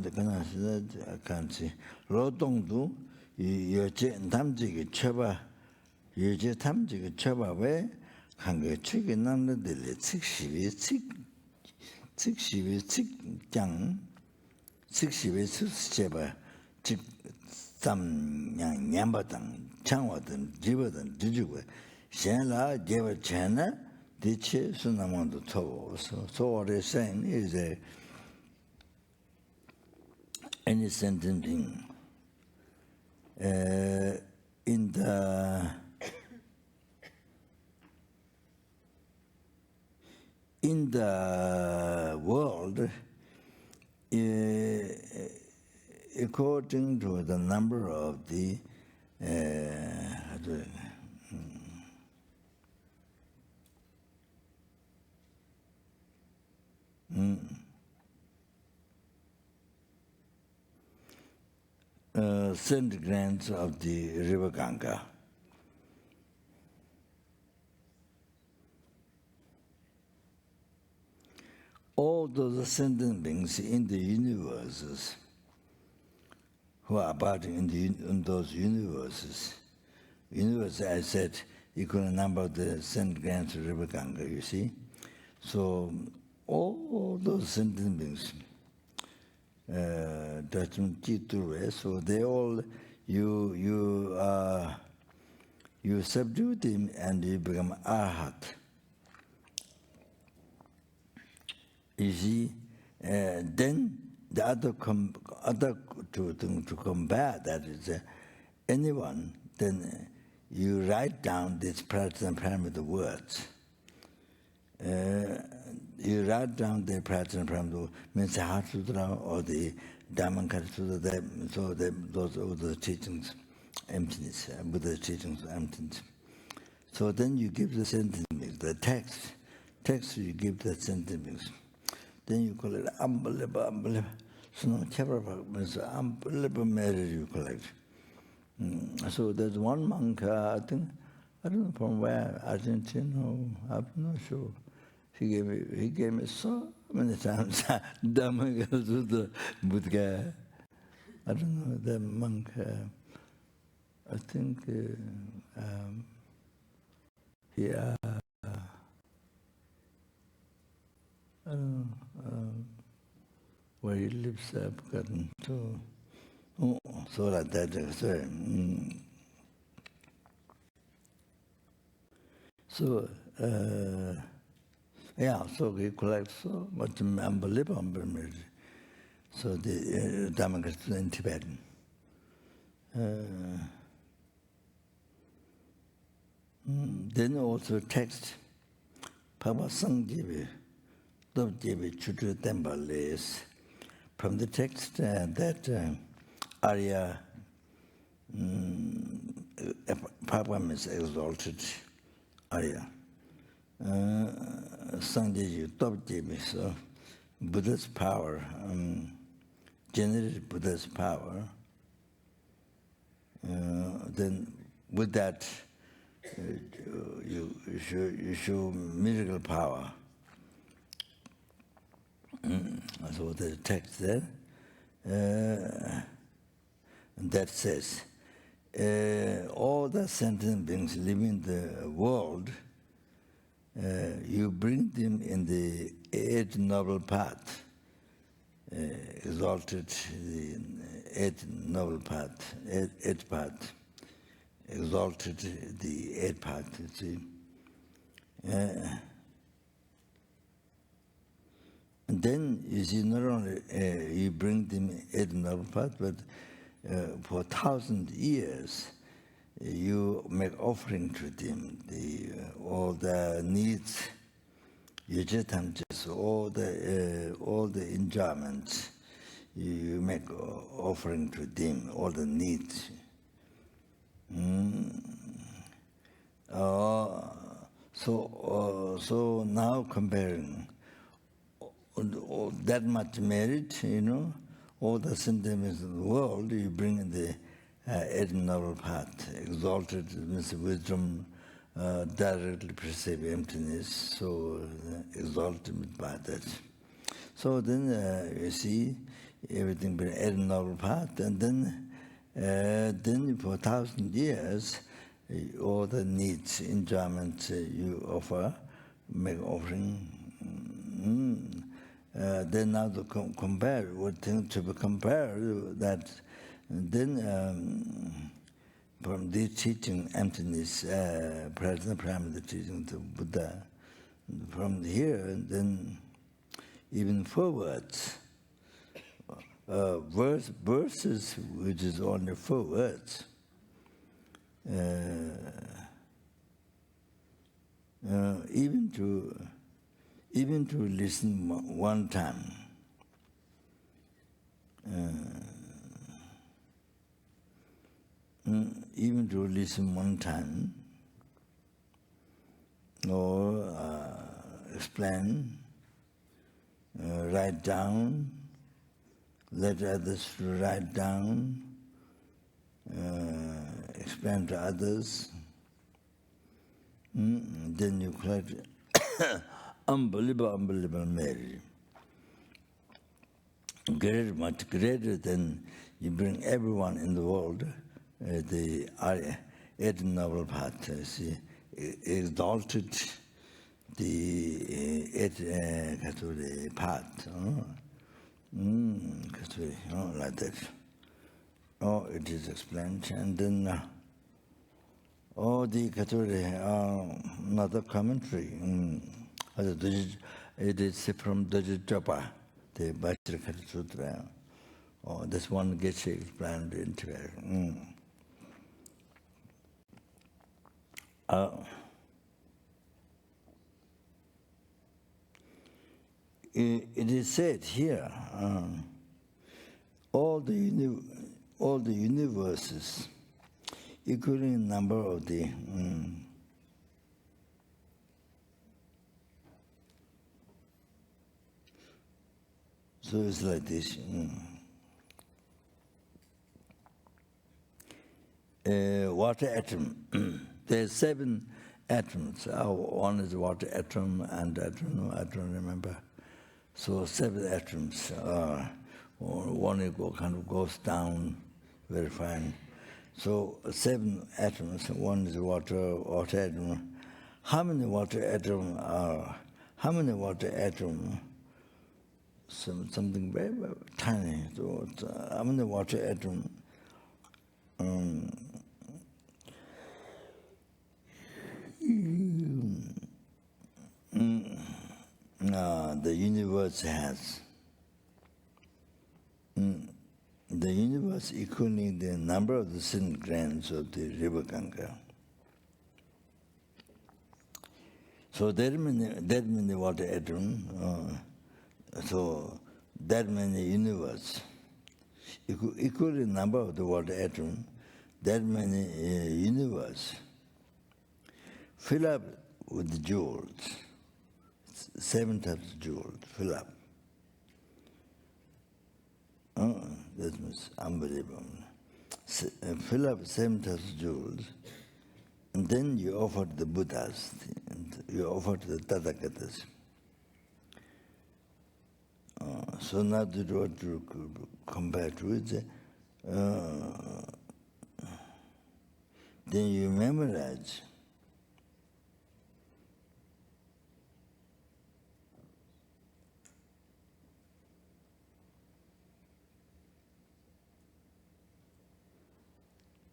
the Canada, I can't see. Tongdu, Yoje Tamji Chaba. 유제 탐지가 처바에 한게 측이 남는데 측시비 측장 측시비 측제바 즉 잠냥 냠바당 창화든 집어든 뒤지고 셴라 제바 챤나 대체 수나만도 터서 so what they're saying is any sentencing in the world, according to the number of the St. Grants of the river Ganga. All those sentient beings in the universes who are abiding in those universes, I said, equal number of the St. Grants of river Ganga, you see. So all those sentient beings, so they all, you subdue them and you become arhat. You see, then the other to compare that is anyone, then you write down this Prajna Paramita words. You write down the Prajna Paramita, means the Heart Sutra or the Dhammapada Sutra, so those are the teachings, emptiness, Buddha's teachings, emptiness. So then you give the sentence, the text you give the sentence. Then you call it unbelievable. So no unbelievable measure you collect. So there's one monk, I think, I don't know from where, Argentina, I'm not sure. He gave me so many times Dhamma to the Buddha. I don't know, the monk, I think he, I don't know where he lives, I've forgotten. So like that, sorry. So, yeah, so we collect so much unbelievable measure. So the Dhammakaya in Tibetan. Then also text, Papa Sangjivi, Dobjivi Chudru Tembales. From the text that Arya Papa is exalted, Arya. Sangjivi, Dobjivi, so Buddha's power, generated Buddha's power. Then with that, you show miracle power. So the text there that says, all the sentient beings living in the world, you bring them in the Eighth Noble Path, exalted the Eighth Noble Path, Eighth Path, exalted the Eighth Path, you see. And then, you see, not only you bring them Eighth Noble Path, but for 1,000 years, you make offering to them, all the needs, all the enjoyments, you make offering to them, all the needs. So now comparing that much merit, all the sentiments of the world, you bring in the Eighth Noble Path, exalted means wisdom, directly perceive emptiness, so exalted by that. So then you see everything being Eighth Noble Path, and then for 1,000 years, all the needs, enjoyments you offer, make offering. Then now to compare, what thing to be compared, that then from this teaching, emptiness, Prajna Paramita teaching to Buddha, from here, then even forwards, verses which is only 4 words, even to listen one time, even to listen one time, or explain, write down, let others to write down, explain to others. Then you collect unbelievable merit. Much greater than you bring everyone in the world, the Eighth Noble Path, see, exalted the Eighth Path, like that. Oh, it is explained, and then the another commentary. It is from Lama Chopa, the Bhattacharya Sutra. Oh, this one gets explained into it. It is said here, all the universes, equaling number of the so it's like this. Water atom. There's 7 atoms. One is water atom, and I don't remember. So 7 atoms. One kind of goes down very fine. So 7 atoms. One is water atom. How many water atoms are? How many water atoms? Something very, very tiny. So how many water atoms? The universe has. The universe equaling the number of the sin grains of the river Ganga. So that many water atoms. So that many universe. Equal the number of the water atom, that many universe fill up with jewels. 7 types of jewels fill up. That means unbelievable. Fill up 7 types of jewels, and then you offer the Buddhas, and you offer the Tathagatas. So now what to compare to it, then you memorize.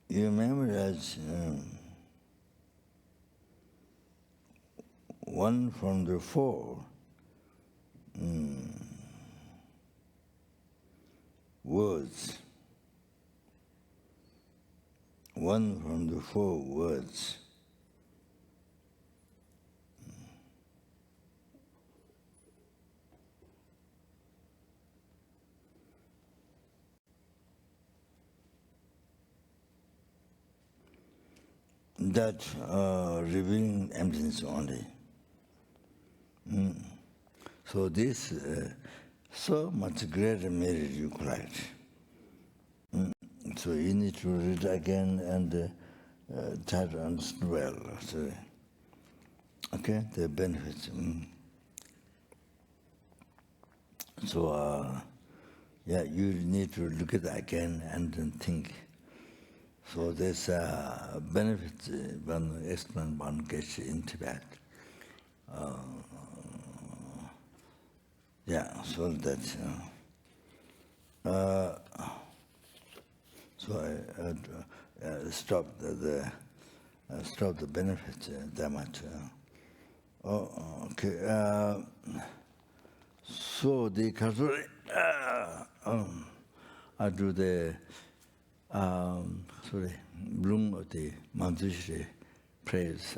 You memorize 1 from the 4 words. 1 from the 4 words. That revealing emptiness only. So this so much greater merit you collect. So you need to read again and try to understand well. So, okay, the benefits. So yeah, you need to look at it again and then think. So there's benefits when explain one gets into that. Yeah, so that's so I stopped the benefits that much. Okay. So the Kasuri, I do the bloom of the Manjushri prayers,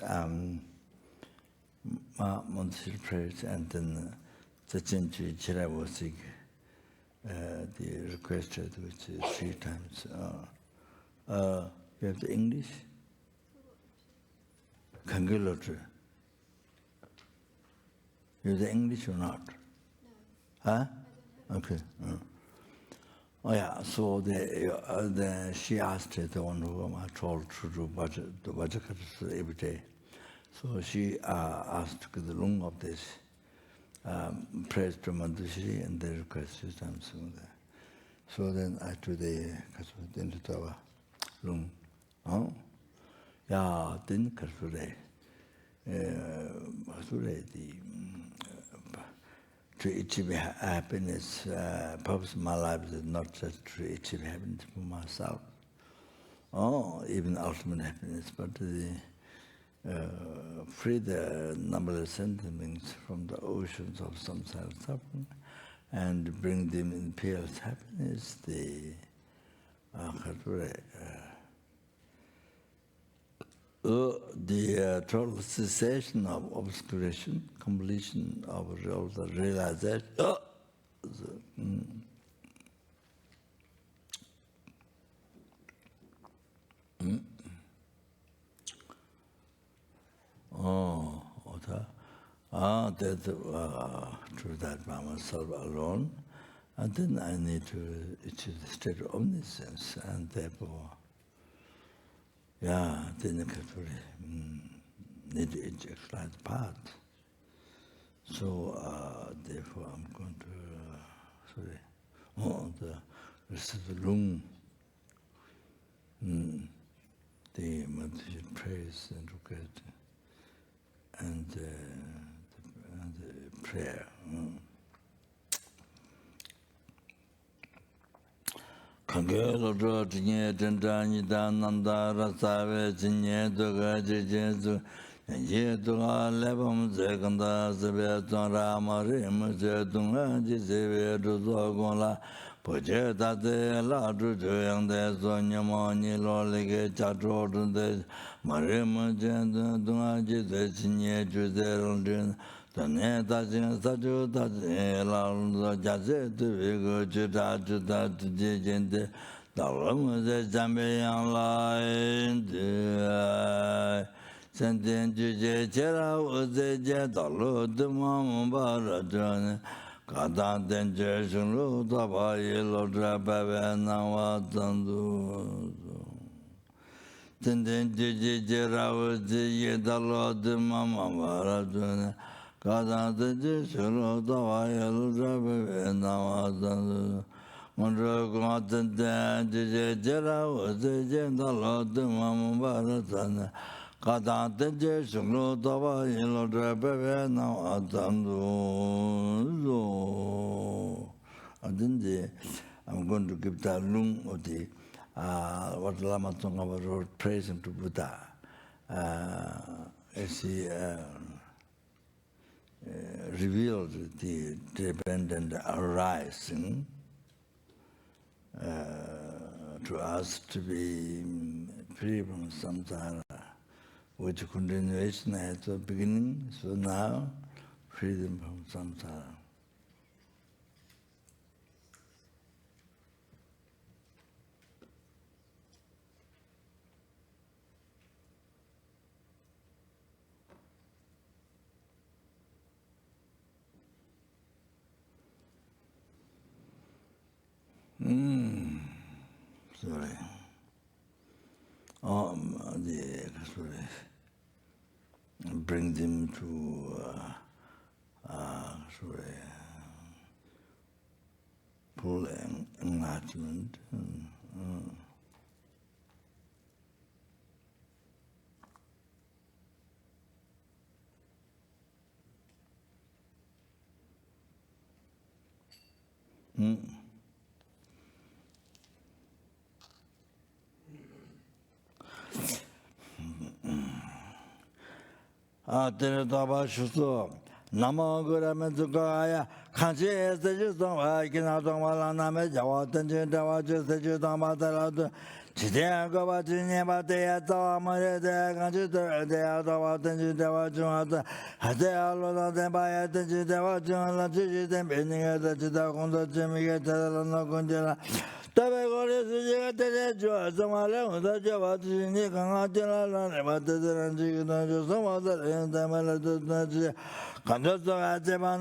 Manjushri prayers, and then the Chinchi Chiravosik, the requested, which is 3 times. You have the English? Kangilotra. You have the English or not? Huh? Okay. Oh yeah, so she asked the one who I told to do budget, the budget every day. So she asked the long of this praise to Mandushri and the request system. So then I today then to our long. Oh, yeah, then today. To achieve happiness, purpose of my life is not just to achieve happiness for myself, or even ultimate happiness, but to free the numberless sentiments from the oceans of samsara suffering and bring them in peace, happiness, the total cessation of obscuration, completion of the realization. That's true that by myself alone, and then I need to achieve the state of omniscience, and therefore, yeah, then I need to exercise the path. So therefore, I'm going to the rest of the room. The meditation praise and request and the prayer. Kangelo dro tinye tendani dananda rasave tinye doga jesu ye doga lebam zeganda zebe tonra rim je dunga jese do zogonla poje dade la du joyang de zonyamo ni lo lege chatro de marim je dunga jese tinye juze Tane tajin saju tajin la jaze tu vigo juda juda tuje jende dalam ze jambe yang lain de senten juje chera uze je dalu dumam barajan kadan den je shulu taba yelo draba nawa tandu senten juje chera uze je dalu dumam barajan Kada de shuru dawa yalu drabe nawadan Mandra kumatan de jera wase jenda ladu mambaratan Kada de shuru dawa yalu drabe nawadan I'm going to give the lung of the what Lama Chopa wrote, praising to Buddha. As he revealed the dependent arising to us to be free from samsara, which continuation at the beginning, so now freedom from samsara. Sorry. Sorry. Bring them to full enlightenment. Daba Shuso, Namo Guramazuka, Kanchi Sejusoma, Kinatoma Name, Jawatanji, Dawaja Sejutama, Chidiagova, Jinabate, Tamare, Kanchi, Dawatanji, Dawajumata, Hadealo, the Bayatanji, Dawajum, Laji, the Beninga, the Chidakunda, Jimmy, Talano Kundela. Tabagore Suja Tejo, Samala, the Javati, Kangatila, Nevada, and some other and Tamala. Conductor at Japan,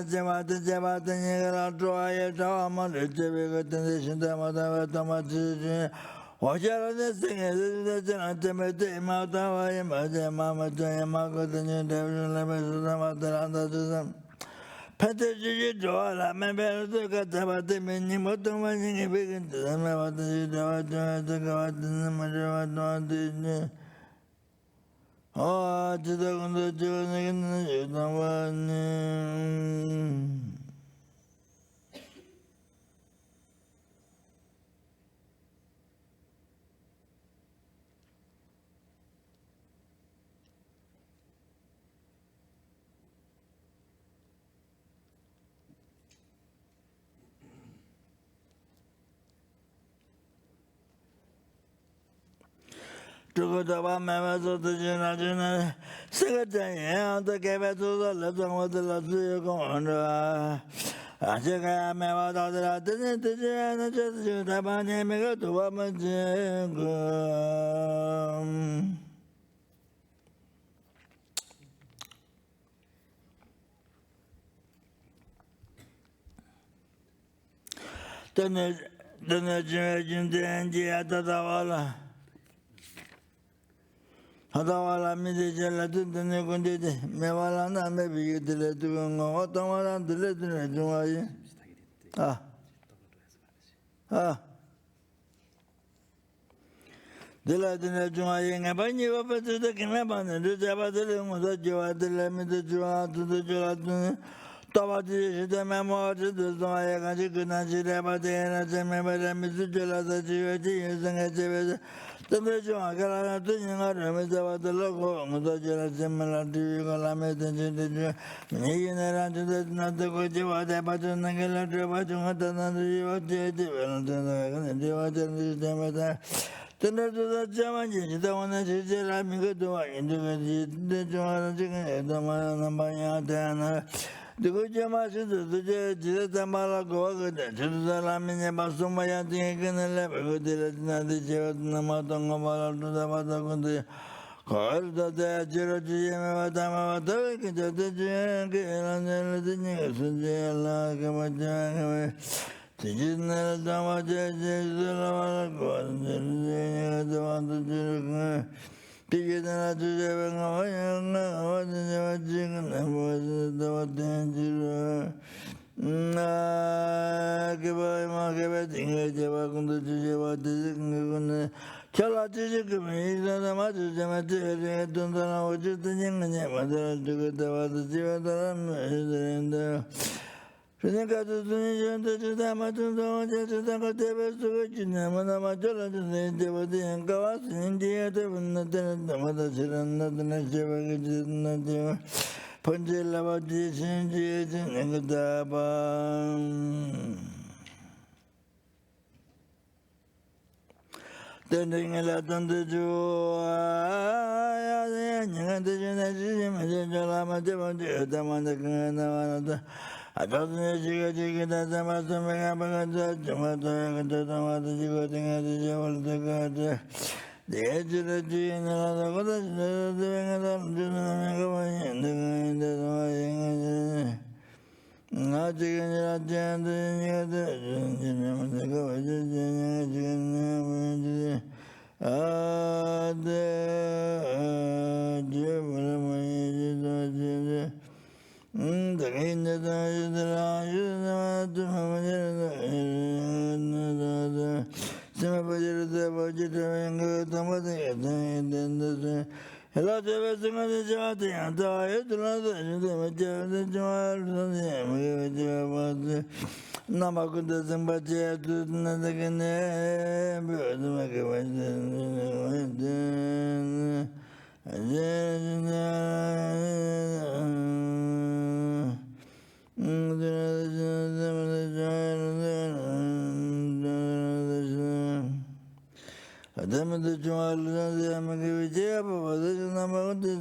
Javat, and Troy, Tama, Retribution, Tamata, Tamati. Watch out the thing is the ultimate Mata, Mama, Yamago, the new devil, Lemon, Pataji Joala, member to Katabati, Minimoto, when you begin to them about the Major. Oh, to the Journey, no one. To go to one members of the General Secretary, and the gave it to the lesson with the last year going. I think I am about other didn't just have my name go to what my the generation at the Walla. Hadawala Midjala did the Negundid, Mevalana, maybe you did it to go, Ottawa, the little The Latin Joying, a bunny of the Kimaban, and the Jabatelin was a Joa, the Lemon, the Joa to the Joa. Tawati, the memoir to the Zoya, and you could not see about the member that Mr. Jola, the Jew, using a the Major, I got about the logo, the Jola similar to you, Lamet and the Millionaire, not the good you are there, but the Nagala, but you want another you are the the nurse of the German, the one that is allowing to do into the Joanna chicken, the man, the good Jamas is the Malago, the Lamina Basumaya, the level, the Jamatonga to the Matagundi. Call the Jeroji, Madame, the General Damages, the Lama Pigana to the give I marketing the Chalati, the Matu, the material, don't know what you're doing, and to get the Renega to the Amazon, the Tevas to Manamajola, the Devati and Kawas, India, the Mother Chiran, the next year, Punjila, what is in Daba. Tending a lot on the Jew, and the Lama Chopa, the Manda. I thought you that the master may have a tomato, the edge of the tree and the other doing the not taking it at Hello, Adam the Jual, the Amagavija, but this is about this.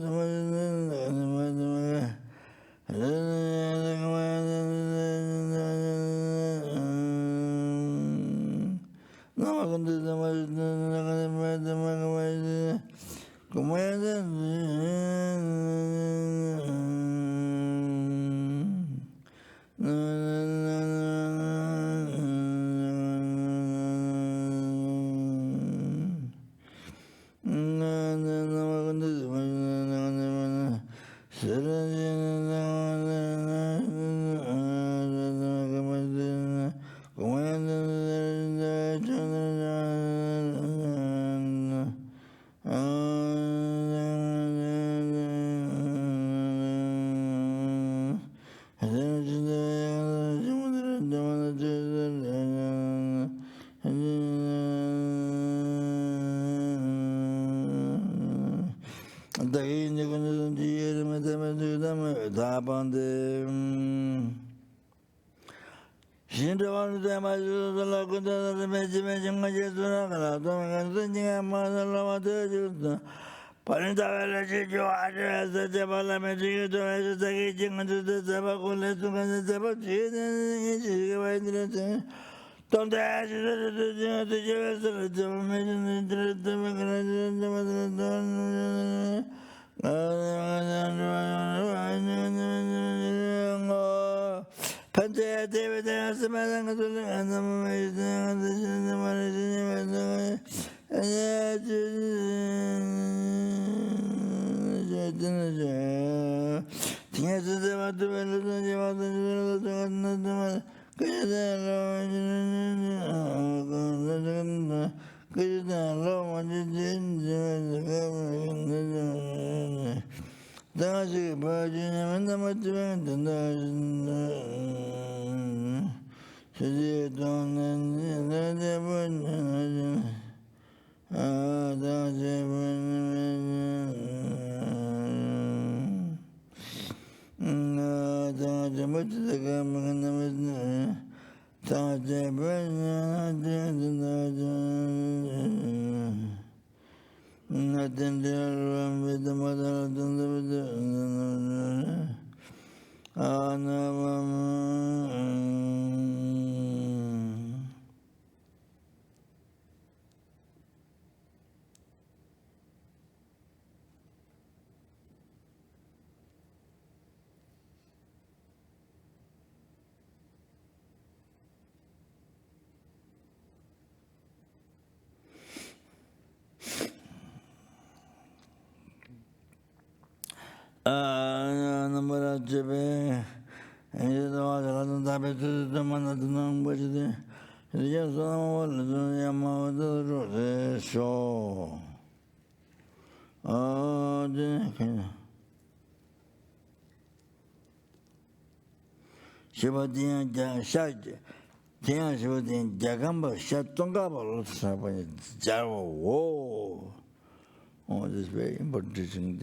Oh, this is very important teaching.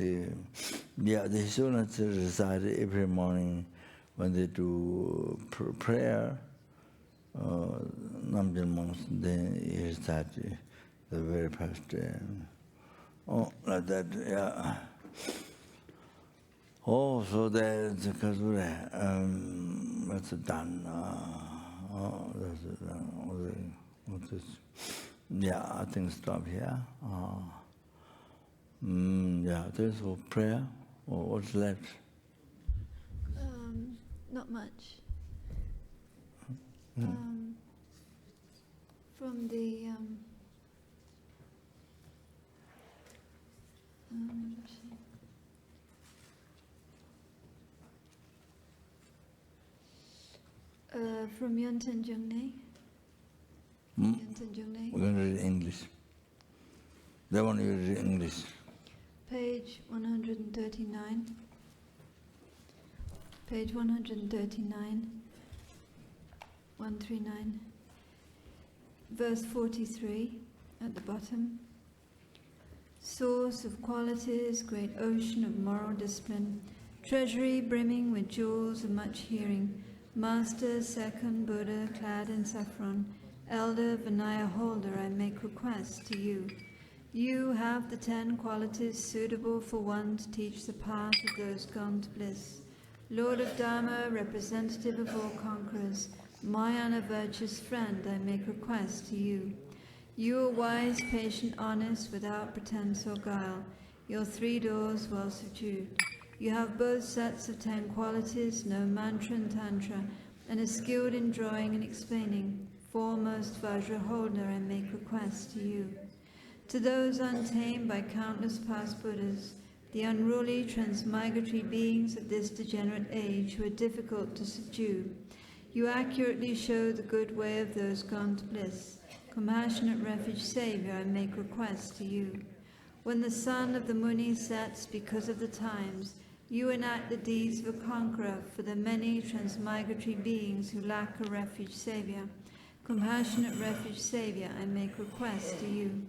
The students recite every morning when they do prayer. Namgyal monks, then he recite the very first. Oh, like that, yeah. Oh, so that's because that's done. Oh, that's done. Yeah, I think stop here. Yeah, there's a prayer. Or what's left? Not much. From the from Yonten Jungne. Yonten Jungne. We're going to read English. That one you read English. Page 139. Page 139. 139. Verse 43 at the bottom. Source of qualities, great ocean of moral discipline, treasury brimming with jewels of much hearing, Master, second Buddha, clad in saffron, elder Vinaya holder, I make request to you. You have the 10 qualities suitable for one to teach the path of those gone to bliss. Lord of Dharma, representative of all conquerors, my unvirtuous friend, I make request to you. You are wise, patient, honest, without pretense or guile, your 3 doors well subdued. You have both sets of 10 qualities, know mantra and tantra, and are skilled in drawing and explaining. Foremost Vajra holder, I make request to you. To those untamed by countless past Buddhas, the unruly transmigratory beings of this degenerate age who are difficult to subdue, you accurately show the good way of those gone to bliss. Compassionate refuge Savior, I make request to you. When the sun of the Muni sets because of the times, you enact the deeds of a conqueror for the many transmigratory beings who lack a refuge Savior. Compassionate refuge Savior, I make request to you.